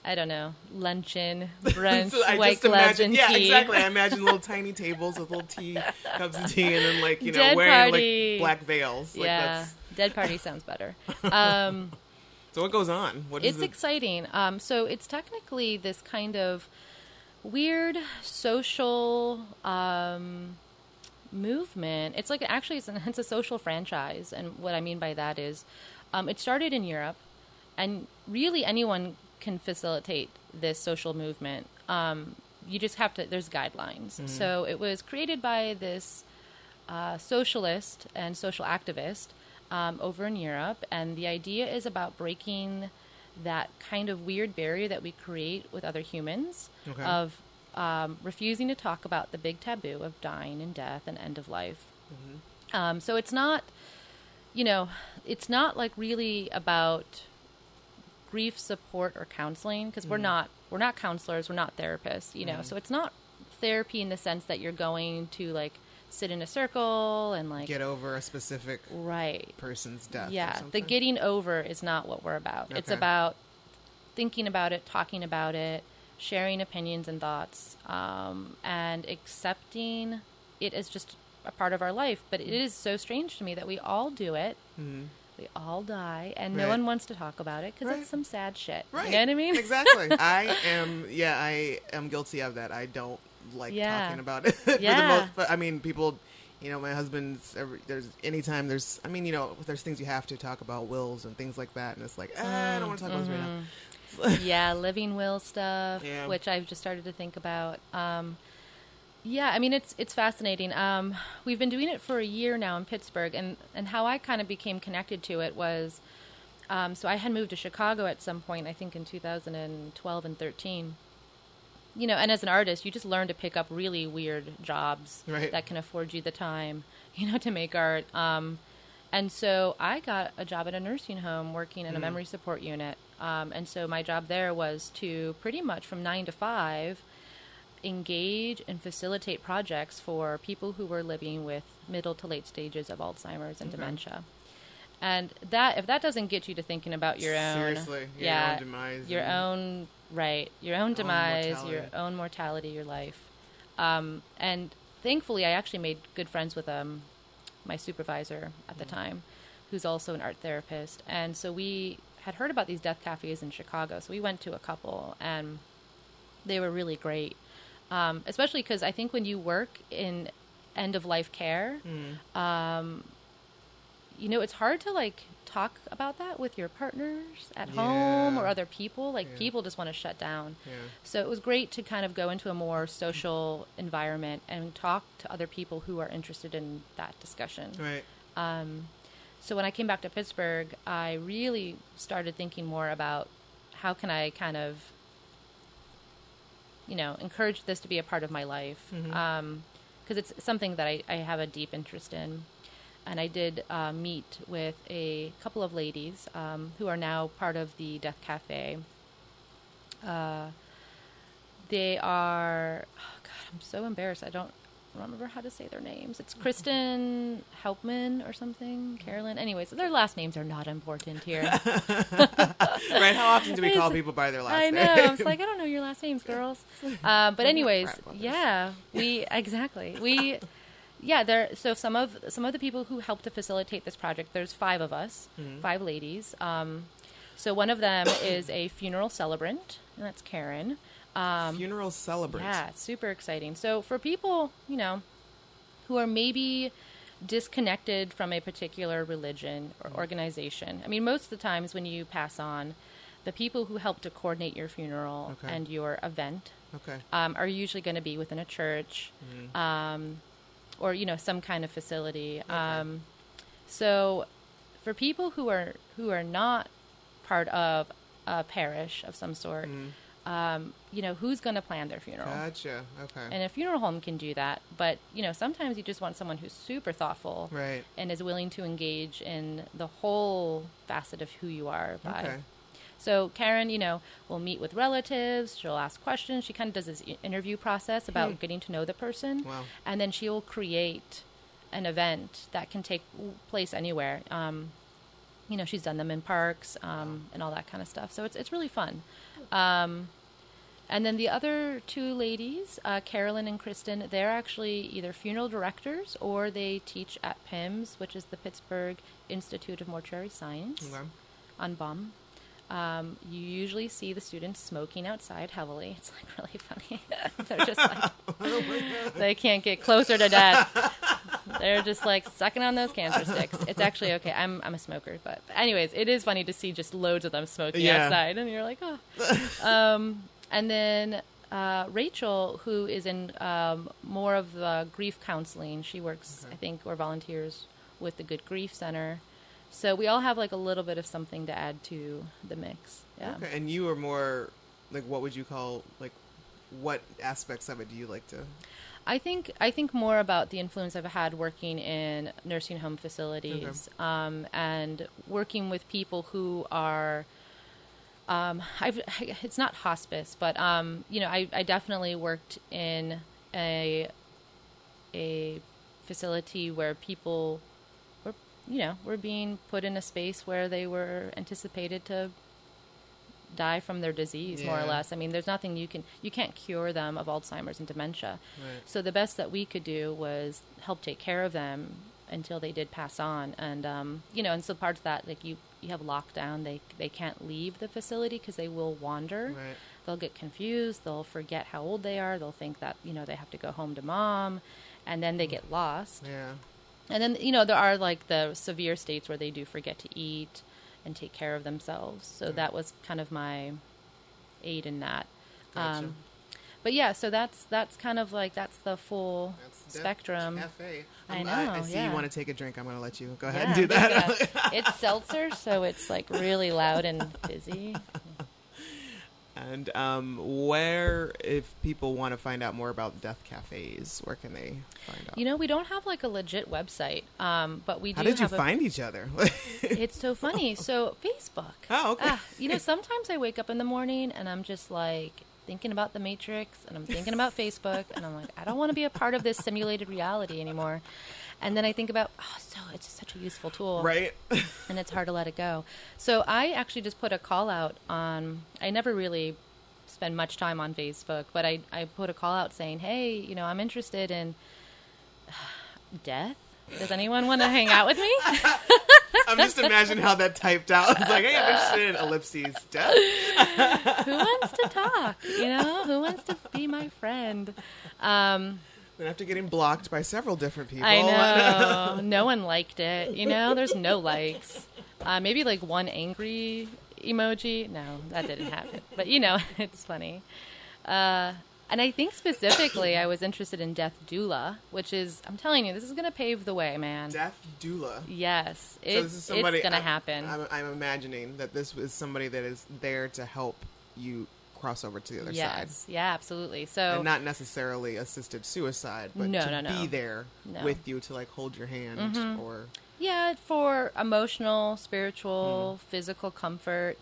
B: I don't know, luncheon, brunch,
A: so white gloves, and tea. Yeah, exactly. I imagine little tiny tables with little cups of tea, and then
B: dead
A: wearing
B: party.
A: Black veils.
B: Yeah, dead party sounds better.
A: So what goes on?
B: It's exciting. So it's technically this kind of weird social movement. It's it's a social franchise, and what I mean by that is, it started in Europe, and really anyone can facilitate this social movement. You just have to, there's guidelines. So it was created by this socialist and social activist over in Europe, and the idea is about breaking that kind of weird barrier that we create with other humans of refusing to talk about the big taboo of dying and death and end of life. So it's not, it's not really about grief support or counseling, because we're not counselors, we're not therapists, so it's not therapy in the sense that you're going to sit in a circle and get
A: over a specific person's death.
B: Yeah, the getting over is not what we're about. It's about thinking about it, talking about it, sharing opinions and thoughts, and accepting it as just a part of our life. But it is so strange to me that we all do it. We all die, and no one wants to talk about it because it's some sad shit.
A: Right.
B: You know what I mean?
A: Exactly. I am guilty of that. I don't like talking about it for the most. But I mean, people, my husband's. There's there's things you have to talk about, wills and things like that, and it's I don't want to talk about this right now.
B: Yeah, living will stuff, which I've just started to think about. It's fascinating. We've been doing it for a year now in Pittsburgh, and how I kind of became connected to it was, so I had moved to Chicago at some point, I think in 2012 and 13. And as an artist, you just learn to pick up really weird jobs that can afford you the time, to make art. And so I got a job at a nursing home working in a memory support unit. And so my job there was to pretty much from 9 to 5 engage and facilitate projects for people who were living with middle to late stages of Alzheimer's and dementia. And that, if that doesn't get you to thinking about your own,
A: your own demise,
B: your own demise, your own mortality, your life. And thankfully, I actually made good friends with my supervisor at the time, who's also an art therapist. And so we had heard about these death cafes in Chicago, so we went to a couple, and they were really great. Especially because I think when you work in end-of-life care, it's hard to like talk about that with your partners at home or other people. Like people just want to shut down. Yeah. So it was great to kind of go into a more social environment and talk to other people who are interested in that discussion.
A: Right.
B: So when I came back to Pittsburgh, I really started thinking more about how can I kind of, encourage this to be a part of my life. Because it's something that I have a deep interest in. And I did meet with a couple of ladies who are now part of the Death Cafe. They are, I'm so embarrassed. I don't remember how to say their names. It's Kristen Helpman or something, Carolyn. Anyways, their last names are not important here.
A: Right? How often do we call people by their last name?
B: I know. I was like, I don't know your last names, girls. But anyways, so some of the people who helped to facilitate this project, there's 5 of us, 5 ladies. So one of them is a funeral celebrant, and that's Karen.
A: Funeral celebrant.
B: Yeah, super exciting. So for people, who are maybe disconnected from a particular religion or organization. I mean, most of the times when you pass on, the people who help to coordinate your funeral and your event are usually going to be within a church or, some kind of facility. So for people who are not part of a parish of some sort, who's going to plan their funeral?
A: Gotcha. Okay.
B: And a funeral home can do that. But, sometimes you just want someone who's super thoughtful and is willing to engage in the whole facet of who you are. So Karen, will meet with relatives. She'll ask questions. She kind of does this interview process about getting to know the person.
A: Wow.
B: And then she'll create an event that can take place anywhere. She's done them in parks and all that kind of stuff. So it's really fun. And then the other 2 ladies, Carolyn and Kristen, they're actually either funeral directors or they teach at PIMS, which is the Pittsburgh Institute of Mortuary Science, on BUM. You usually see the students smoking outside heavily. It's like really funny. They're just like, they can't get closer to death. They're just like sucking on those cancer sticks. It's actually okay. I'm a smoker, but anyways, it is funny to see just loads of them smoking outside, and you're like, oh. And then Rachel, who is in more of the grief counseling, she works, I think, or volunteers with the Good Grief Center. So we all have like a little bit of something to add to the mix. Yeah.
A: Okay. And you are more like, what would you call, like, what aspects of it do you like to?
B: I think more about the influence I've had working in nursing home facilities, and working with people who are, it's not hospice, but I definitely worked in a facility where people were being put in a space where they were anticipated to die from their disease, more or less. I mean, there's nothing you can't cure them of Alzheimer's and dementia. Right. So the best that we could do was help take care of them until they did pass on. And, and so part of that, like you have lockdown, they can't leave the facility because they will wander. Right. They'll get confused. They'll forget how old they are. They'll think that, they have to go home to mom, and then they get lost. Yeah. And then, there are like the severe states where they do forget to eat and take care of themselves. So that was kind of my aid in that.
A: Gotcha.
B: But yeah, so that's kind of like, that's the full spectrum.
A: Cafe.
B: I know.
A: I see you want to take a drink. I'm going to let you go ahead and do that.
B: It's seltzer, so it's like really loud and fizzy.
A: And where, if people want to find out more about death cafes, where can they find out?
B: We don't have like a legit website, but we do.
A: How did you find each other?
B: It's so funny. So Facebook.
A: Oh, okay.
B: Sometimes I wake up in the morning and I'm just like thinking about the Matrix, and I'm thinking about Facebook, and I'm like, I don't want to be a part of this simulated reality anymore. And then I think about, so it's such a useful tool.
A: Right.
B: And it's hard to let it go. So I actually just put a call out on, I never really spend much time on Facebook, but I put a call out saying, hey, I'm interested in death. Does anyone want to hang out with me?
A: I'm just imagining how that typed out. It's like, hey, I'm interested in ellipses, death.
B: Who wants to talk? Who wants to be my friend?
A: Then after getting blocked by several different people.
B: I know. No one liked it. There's no likes. Maybe like one angry emoji. No, that didn't happen. But, it's funny. And I think specifically I was interested in death doula, which is, I'm telling you, this is going to pave the way, man.
A: Death doula?
B: Yes.
A: So this is somebody,
B: it's going to happen.
A: I'm imagining that this is somebody that is there to help you cross over to the other side.
B: Yes. Yeah, absolutely. So,
A: and not necessarily assisted suicide, but be there with you to like hold your hand or...
B: Yeah, for emotional, spiritual, physical comfort.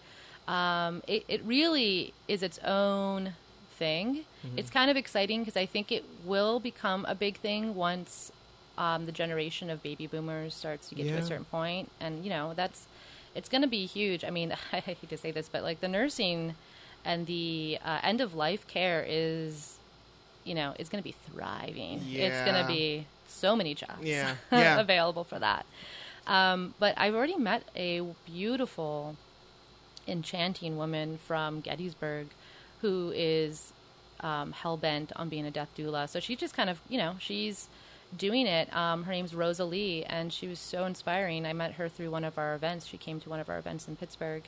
B: It really is its own thing. It's kind of exciting because I think it will become a big thing once the generation of baby boomers starts to get to a certain point. And, it's going to be huge. I mean, I hate to say this, but like the nursing and the end of life care is going to be thriving.
A: Yeah.
B: It's going to be so many jobs
A: yeah.
B: available for that. But I've already met a beautiful, enchanting woman from Gettysburg who is hell-bent on being a death doula. So she just kind of, she's doing it. Her name's Rosalie, and she was so inspiring. I met her through one of our events. She came to one of our events in Pittsburgh.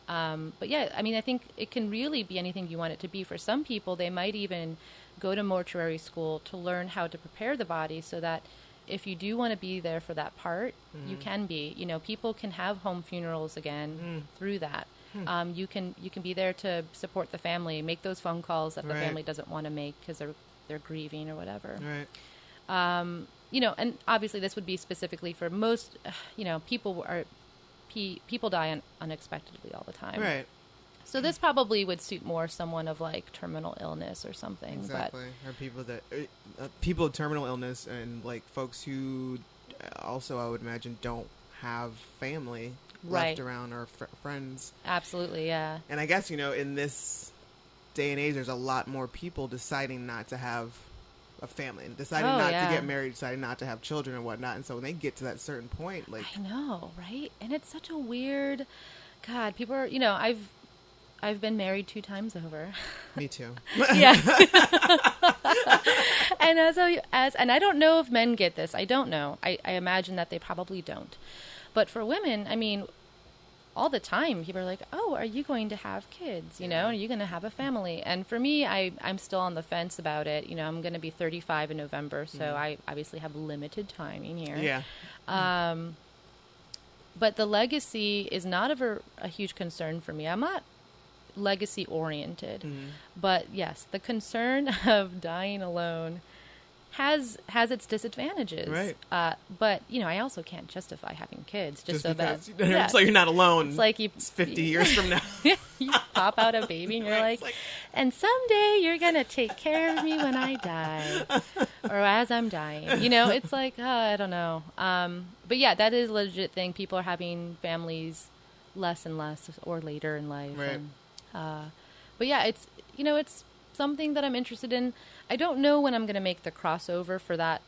B: But yeah, I mean, I think it can really be anything you want it to be. For some people, they might even go to mortuary school to learn how to prepare the body so that if you do want to be there for that part, you can be. People can have home funerals again through that. You can be there to support the family, make those phone calls that the family doesn't want to make because they're grieving or whatever.
A: Right.
B: And obviously this would be specifically for most, people die unexpectedly all the time.
A: Right.
B: So this probably would suit more someone of like terminal illness or something.
A: Exactly. Or people with terminal illness and like folks who also, I would imagine, don't have family left around or friends.
B: Absolutely, yeah.
A: And I guess, in this day and age, there's a lot more people deciding not to have a family and deciding not to get married, deciding not to have children and whatnot. And so when they get to that certain point, like...
B: I know, right? And it's such a weird... God, people are... I've been married 2 times over.
A: Me too.
B: Yeah. And and I don't know if men get this. I don't know. I imagine that they probably don't. But for women, I mean, all the time, people are like, oh, are you going to have kids? Are you going to have a family? And for me, I'm still on the fence about it. I'm going to be 35 in November, so I obviously have limited timing here.
A: Yeah.
B: But the legacy is not ever a huge concern for me. I'm not legacy oriented, but yes, the concern of dying alone has its disadvantages.
A: Right.
B: But I also can't justify having kids just so
A: because,
B: that
A: so you're not alone.
B: It's like
A: 50 years from now.
B: You pop out a baby and you're like, and someday you're gonna take care of me when I die, or as I'm dying. It's like, I don't know. But yeah, that is a legit thing. People are having families less and less, or later in life.
A: Right.
B: But yeah, it's something that I'm interested in. I don't know when I'm going to make the crossover for that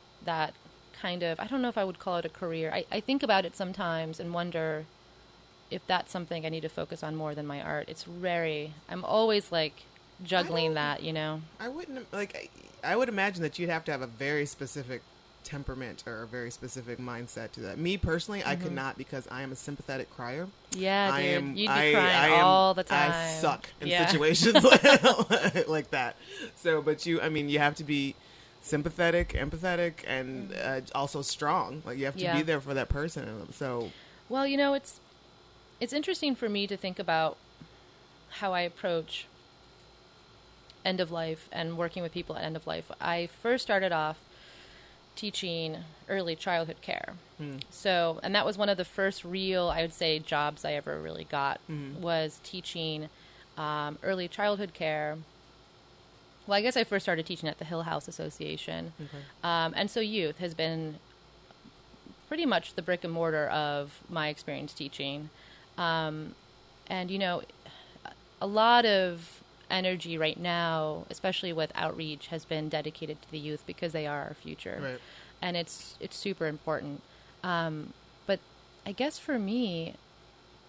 B: kind of, I don't know if I would call it a career. I think about it sometimes and wonder if that's something I need to focus on more than my art. I'm always like juggling that,
A: I wouldn't, I would imagine that you'd have to have a very specific temperament or a very specific mindset to that. Me personally, I could not, because I am a sympathetic crier.
B: Yeah, dude. You'd be crying all the time.
A: I suck in situations like that. So, but you have to be sympathetic, empathetic, and also strong. Like, you have to be there for that person. So,
B: well, it's interesting for me to think about how I approach end of life and working with people at end of life. I first started off teaching early childhood care. So, and that was one of the first real, I would say, jobs I ever really got, was teaching early childhood care. Well, I guess I first started teaching at the Hill House Association. Okay. And so youth has been pretty much the brick and mortar of my experience teaching. And, a lot of energy right now, especially with outreach, has been dedicated to the youth because they are our future.
A: Right.
B: And it's super important. But I guess for me,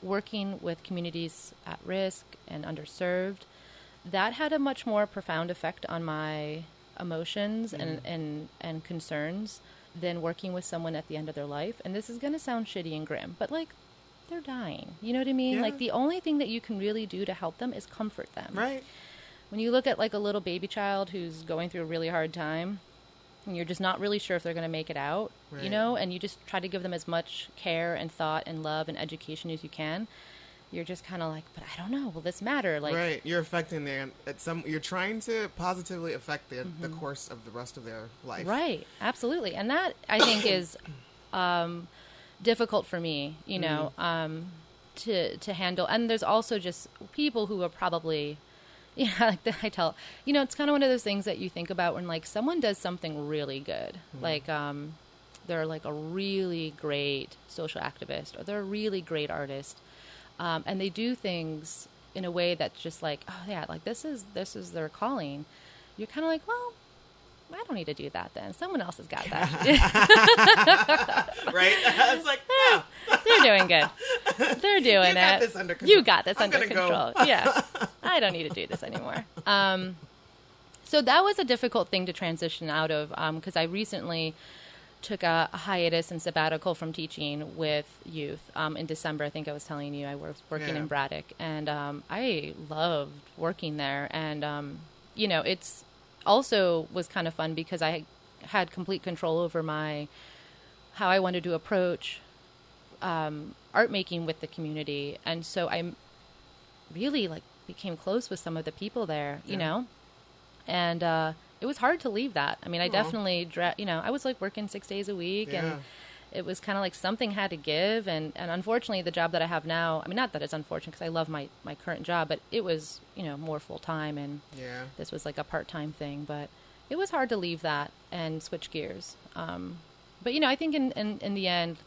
B: working with communities at risk and underserved, that had a much more profound effect on my emotions and concerns than working with someone at the end of their life. And this is going to sound shitty and grim, but like, they're dying. You know what I mean?
A: Yeah.
B: Like, the only thing that you can really do to help them is comfort them.
A: Right.
B: When you look at like a little baby child who's going through a really hard time, and you're just not really sure if they're going to make it out,
A: Right.
B: you know, and you just try to give them as much care and thought and love and education as you can, you're just kind of like, but I don't know, will this matter? Like,
A: right, you're affecting you're trying to positively affect the course of the rest of their life.
B: Right, absolutely. And that, I think, is difficult for me, you know, to handle. And there's also just people who are probably, like I tell, you know, it's kind of one of those things that you think about when like someone does something really good, like they're like a really great social activist, or they're a really great artist, and they do things in a way that's just like, oh yeah, like this is their calling. You're kind of like, well, I don't need to do that then. Someone else has got that.
A: Right? It's like, no.
B: They're doing good. They're doing
A: You got
B: it.
A: this under control.
B: You got this
A: I'm
B: under
A: gonna
B: control.
A: go.
B: Yeah. I don't need to do this anymore. So that was a difficult thing to transition out of, because I recently took a hiatus and sabbatical from teaching with youth. In December, I think I was telling you, I was working in Braddock, and I loved working there. And, you know, it's also was kind of fun because I had complete control over how I wanted to approach art making with the community. And so I really like became close with some of the people there, you know, and it was hard to leave that. I mean, I definitely, you know, I was like working 6 days a week, and it was kind of like something had to give. And unfortunately, the job that I have now, I mean, not that it's unfortunate because I love my current job, but it was, you know, more full time, and this was like a part-time thing. But it was hard to leave that and switch gears. But, you know, I think in the end,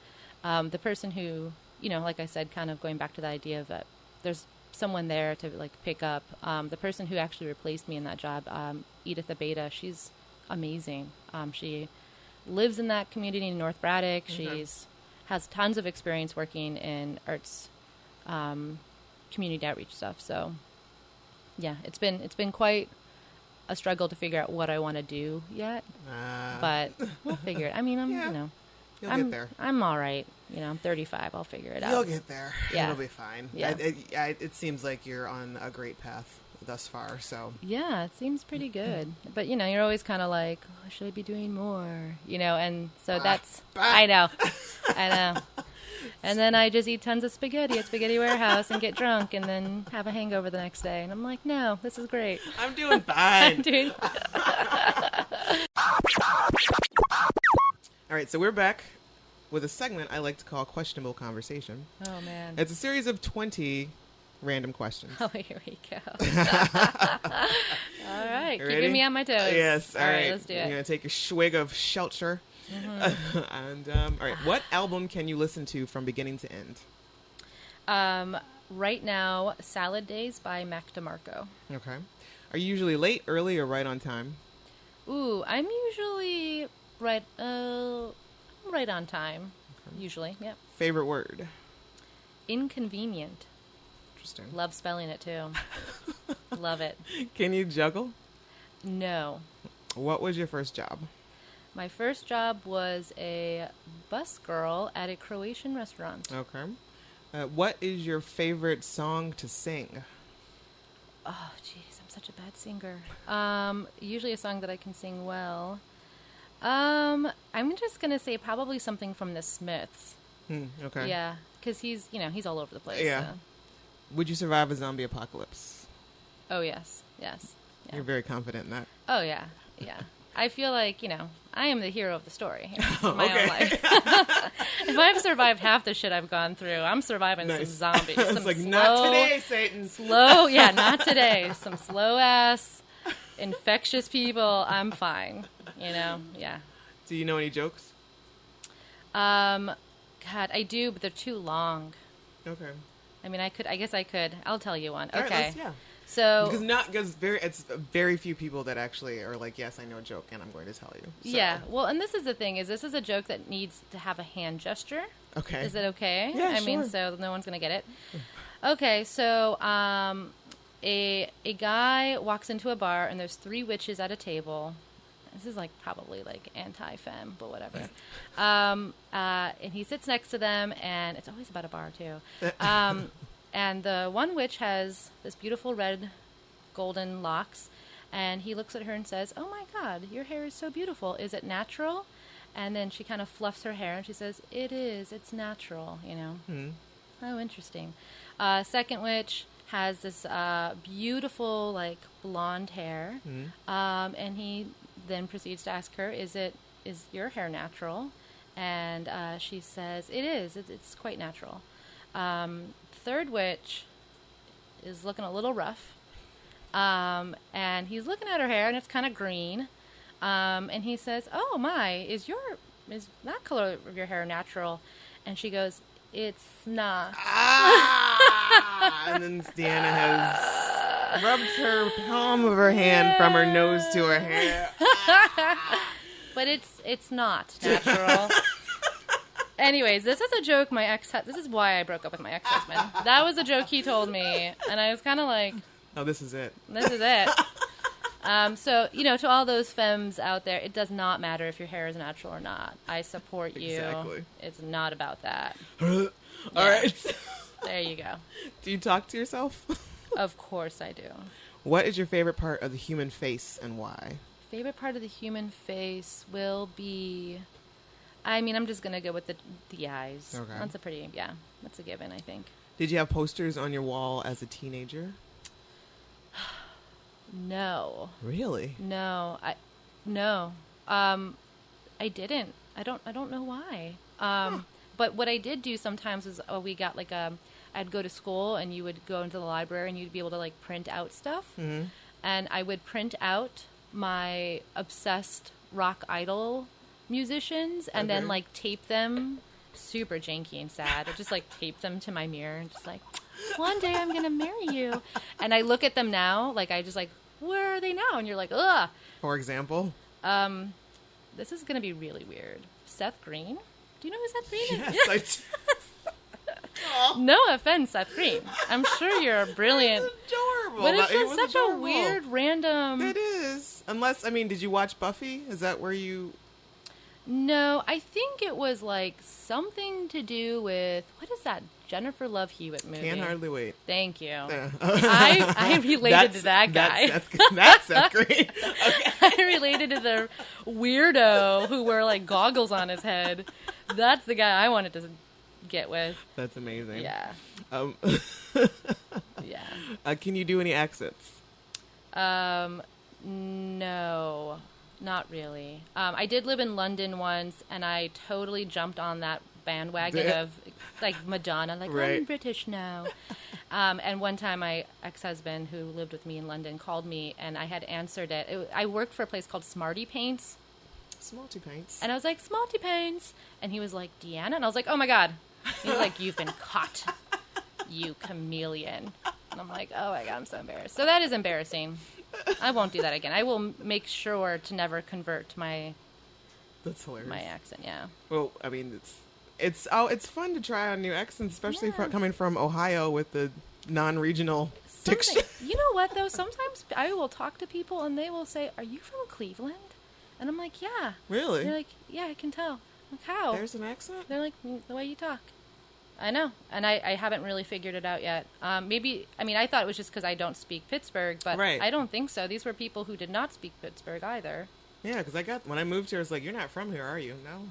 B: the person who, you know, like I said, kind of going back to the idea of that there's someone there to like pick up, the person who actually replaced me in that job, Edith Abeda, she's amazing. She lives in that community in North Braddock. She's has tons of experience working in arts, community outreach stuff. So yeah, it's been quite a struggle to figure out what I want to do yet, but we'll figure it. I mean, you know,
A: You'll get there.
B: I'm all right. You know, I'm 35. I'll figure it out.
A: You'll get there.
B: Yeah.
A: It'll be fine.
B: Yeah.
A: It seems like you're on a great path thus far. So
B: yeah, it seems pretty good. But, you know, you're always kind of like, oh, should I be doing more? You know, and so that's, I know. And then I just eat tons of spaghetti at Spaghetti Warehouse and get drunk and then have a hangover the next day. And I'm like, no, this is great.
A: I'm doing fine. All right, so we're back with a segment I like to call Questionable Conversation.
B: Oh, man.
A: It's a series of 20 random questions.
B: Oh, here we go. All right, keeping me on my toes.
A: Yes, all right.
B: Let's do it.
A: You're going to take a swig of seltzer. And, all right, what album can you listen to from beginning to end?
B: Right now, Salad Days by Mac DeMarco.
A: Okay. Are you usually late, early, or right on time?
B: Ooh, I'm usually right on time. Okay. Usually, yeah.
A: Favorite word?
B: Inconvenient.
A: Interesting.
B: Love spelling it too. Love it.
A: Can you juggle?
B: No.
A: What was your first job?
B: My first job was a bus girl at a Croatian restaurant.
A: Okay. What is your favorite song to sing?
B: Oh, jeez, I'm such a bad singer. Usually a song that I can sing well. I'm just gonna say probably something from the Smiths.
A: Okay.
B: Yeah, because he's all over the place.
A: Yeah.
B: So.
A: Would you survive a zombie apocalypse?
B: Oh yes. Yeah.
A: You're very confident in that.
B: Oh yeah. I feel like, I am the hero of the story here.
A: Oh,
B: my
A: okay.
B: own life. If I've survived half the shit I've gone through, I'm surviving some zombies.
A: It's
B: some
A: like,
B: slow,
A: not today, Satan.
B: Not today. Some slow-ass, infectious people. I'm fine. Yeah.
A: Do you know any jokes?
B: God, I do, but they're too long.
A: Okay.
B: I mean, I guess I could. I'll tell you one.
A: All
B: okay.
A: Right,
B: So
A: because it's very few people that actually are like, yes, I know a joke and I'm going to tell you. So.
B: Yeah. Well, and this is the thing this is a joke that needs to have a hand gesture.
A: Okay.
B: Is it okay?
A: Yeah,
B: I mean,
A: sure.
B: so no one's going to get it. Okay. So, a guy walks into a bar and there's 3 witches at a table This is like probably like anti-femme, but whatever. And he sits next to them, and it's always about a bar too. And the one witch has this beautiful red golden locks, and he looks at her and says, "Oh my God, your hair is so beautiful. Is it natural?" And then she kind of fluffs her hair, and she says, "It is. It's natural." You know. Mm. Oh, interesting. Second witch has this beautiful, like, blonde hair, and he then proceeds to ask her, "Is your hair natural?" And she says, "It is. It's quite natural." Third witch is looking a little rough, and he's looking at her hair, and it's kind of green, and he says, "Oh my, is that color of your hair natural?" And she goes, "It's not."
A: And then Deanna has rubbed her palm of her hand from her nose to her hair.
B: But it's not natural. Anyways, this is a joke this is why I broke up with my ex-husband. That was a joke he told me, and I was kind of like,
A: "Oh, this is it.
B: This is it." So, to all those femmes out there, it does not matter if your hair is natural or not. I support you.
A: Exactly.
B: It's not about that.
A: All right.
B: There you go.
A: Do you talk to yourself?
B: Of course I do.
A: What is your favorite part of the human face and why?
B: Favorite part of the human face will be... I'm just going to go with the eyes.
A: Okay.
B: That's a given, I think. Did
A: you have posters on your wall as a teenager?
B: No.
A: Really?
B: No. I didn't. I don't know why. But what I did do sometimes was we got like I'd go to school and you would go into the library and you'd be able to like print out stuff. Mm-hmm. And I would print out my obsessed rock idol musicians and then like tape them, super janky and sad. I just like tape them to my mirror and just like, "One day I'm gonna marry you." And I look at them now, like I just like, where are they now? And you're like, ugh.
A: For example,
B: this is gonna be really weird. Seth Green. Do you know who Seth Green is?
A: Yes, I do.
B: No offense, Seth Green. I'm sure you're brilliant.
A: It's adorable.
B: But it's just such a weird, random...
A: It is. Unless, did you watch Buffy? Is that where you...
B: No, I think it was like something to do with... What is that Jennifer Love Hewitt movie?
A: Can't Hardly Wait.
B: Thank you. I related to that guy.
A: That's Seth Green. Okay.
B: I related to the weirdo who wore like goggles on his head. That's the guy I wanted to get with.
A: That's amazing.
B: Yeah. Yeah.
A: Can you do any accents?
B: No, not really. I did live in London once, and I totally jumped on that bandwagon of like Madonna, like
A: right.
B: I'm British now. And one time my ex-husband who lived with me in London called me, and I had answered it. I worked for a place called Smarty Paints.
A: Smarty Paints.
B: And I was like, "Smarty Paints." And he was like, "Deanna?" And I was like, "Oh my God." He was like, "You've been caught, you chameleon." And I'm like, "Oh my God, I'm so embarrassed." So that is embarrassing. I won't do that again. I will make sure to never convert my...
A: That's hilarious.
B: My accent, yeah.
A: Well, it's fun to try on new accents, especially coming from Ohio with the non-regional diction.
B: You know what, though? Sometimes I will talk to people and they will say, "Are you from Cleveland?" And I'm like, "Yeah."
A: Really?
B: They're like, "Yeah, I can tell." I'm like, "How?"
A: There's an accent?
B: They're like, "The way you talk." I know. And I haven't really figured it out yet. Maybe, I thought it was just because I don't speak Pittsburgh, but right. I don't think so. These were people who did not speak Pittsburgh either.
A: Yeah, because when I moved here, it's like, "You're not from here, are you?" No.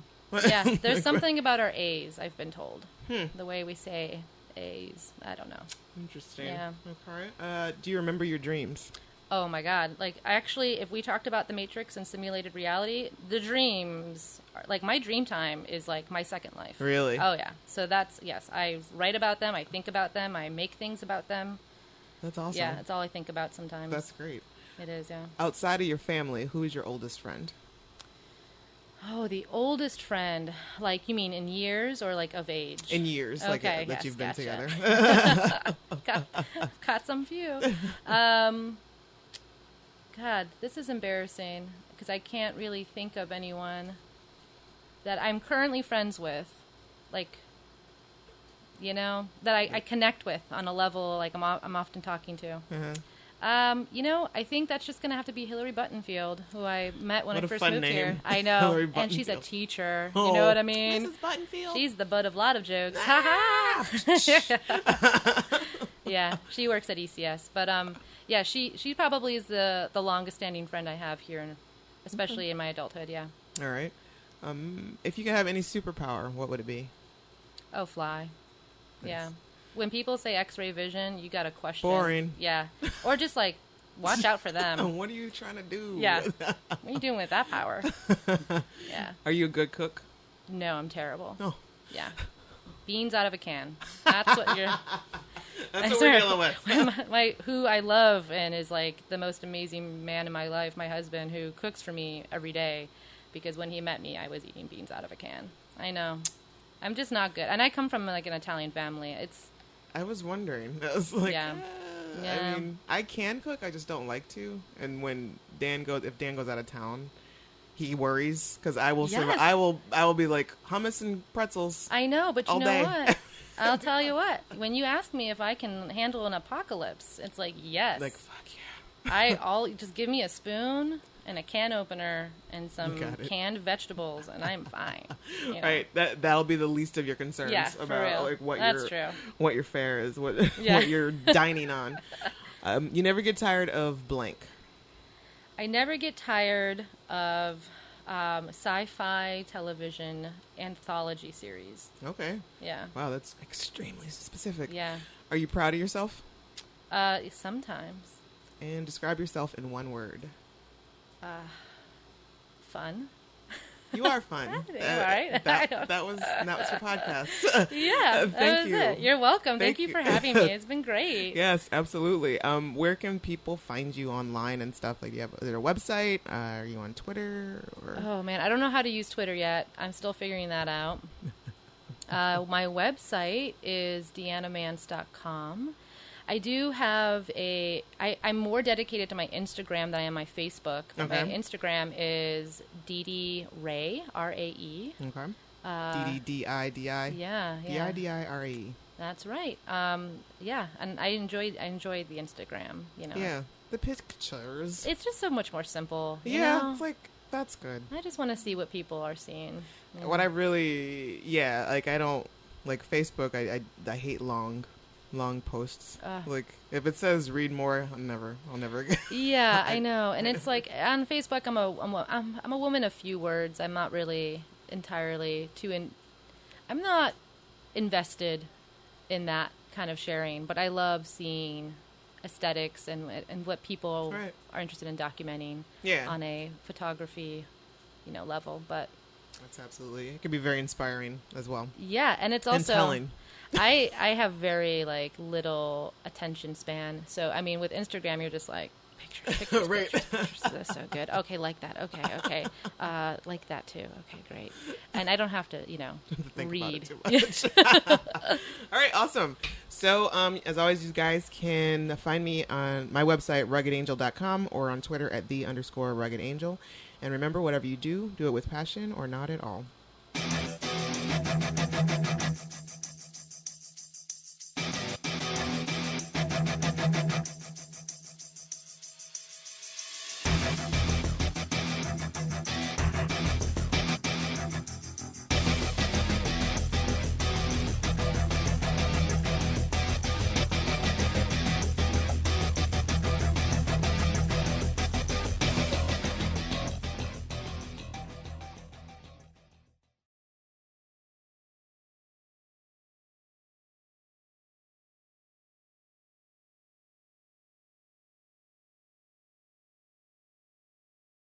B: Yeah, there's something about our A's, I've been told. The way we say A's. I don't know.
A: Interesting.
B: Yeah.
A: Okay. Do you remember your dreams?
B: Oh, my God. Like, actually, if we talked about the Matrix and simulated reality, the dreams, like, my dream time is, like, my second life.
A: Really?
B: Oh, yeah. So yes, I write about them, I think about them, I make things about them.
A: That's awesome.
B: Yeah, that's all I think about sometimes.
A: That's great.
B: It is, yeah.
A: Outside of your family, who is your oldest friend?
B: Oh, the oldest friend. Like, you mean in years or, like, of age?
A: In years,
B: okay,
A: that you've been together.
B: Got some few. God, this is embarrassing because I can't really think of anyone that I'm currently friends with, like, that I connect with on a level like I'm often talking to. I think that's just going to have to be Hillary Buttonfield, who I met when
A: What
B: I
A: a
B: first
A: fun
B: moved
A: name.
B: here. I know.
A: Hillary
B: And she's a
A: Buttonfield.
B: teacher.
A: Oh,
B: You know what I mean?
A: Mrs. Buttonfield.
B: She's the butt of a lot of jokes. Ha ha! Yeah, she works at ECS. But, yeah, she probably is the longest standing friend I have here, especially in my adulthood, yeah.
A: All right. If you could have any superpower, what would it be?
B: Oh, fly.
A: Nice.
B: Yeah. When people say X-ray vision, you got to question.
A: Boring.
B: Yeah. Or just like, watch out for them.
A: What are you trying to do?
B: Yeah. What are you doing with that power? Yeah.
A: Are you a good cook?
B: No, I'm terrible.
A: Oh.
B: Yeah. Beans out of a can. That's what you're...
A: That's what we're dealing with.
B: Who I love and is like the most amazing man in my life, my husband, who cooks for me every day, because when he met me, I was eating beans out of a can. I know. I'm just not good. And I come from like an Italian family.
A: I was wondering. I was like,
B: Yeah. Yeah.
A: I mean, I can cook. I just don't like to. And when if Dan goes out of town, he worries because I will.
B: Yes.
A: I will be like hummus and pretzels.
B: I know, but you
A: all
B: know
A: day.
B: what? I'll tell you what. When you ask me if I can handle an apocalypse, it's like, yes.
A: Like, fuck yeah.
B: I'll just give me a spoon and a can opener and some
A: got it.
B: canned vegetables, and I'm fine. You know?
A: Right. That'll be the least of your concerns
B: Yeah, for
A: about
B: real.
A: like what
B: That's true.
A: what your fare is, what
B: Yeah.
A: what you're dining on. You never get tired of blank.
B: I never get tired of sci-fi television anthology series.
A: Okay.
B: Yeah.
A: Wow, that's extremely specific.
B: Yeah.
A: Are you proud of yourself?
B: Sometimes.
A: And describe yourself in one word.
B: Fun.
A: You are fun.
B: You are, right?
A: That was your podcast.
B: Yeah.
A: Thank
B: that was
A: you.
B: it. You're welcome. Thank you
A: you.
B: for having me. It's been great.
A: Yes, absolutely. Where can people find you online and stuff? Like, is there a website? Are you on Twitter? Or?
B: Oh, man. I don't know how to use Twitter yet. I'm still figuring that out. My website is deannamance.com. I do have I'm more dedicated to my Instagram than I am my Facebook.
A: Okay.
B: My Instagram is Didi Ray, R-A-E.
A: Okay. D-D-D-I-D-I?
B: Yeah.
A: D-I-D-I-R-A-E.
B: That's right. Yeah, and I enjoyed the Instagram, you know.
A: Yeah, the pictures.
B: It's just so much more simple. You
A: Yeah,
B: know?
A: it's like, that's good.
B: I just want to see what people are seeing. You know?
A: What I really, like, I don't, like, Facebook, I hate long posts. Like, if it says read more, I'll never again.
B: Yeah, I know. And it's like on Facebook, I'm a woman of few words. I'm not really entirely I'm not invested in that kind of sharing, but I love seeing aesthetics and what people
A: Right.
B: are interested in documenting on a photography, level. But
A: That's absolutely, it can be very inspiring as well.
B: yeah, and it's also
A: And telling.
B: I have very little attention span. So I mean, with Instagram, you're just like pictures.
A: Right.
B: Pictures. That's so good. Okay, like that. Okay. Like that too. Okay, great. And I don't have to,
A: Think
B: read.
A: about it too much. All right, awesome. So, as always, you guys can find me on my website, RuggedAngel.com, or on Twitter at @the_RuggedAngel. And remember, whatever you do it with passion or not at all.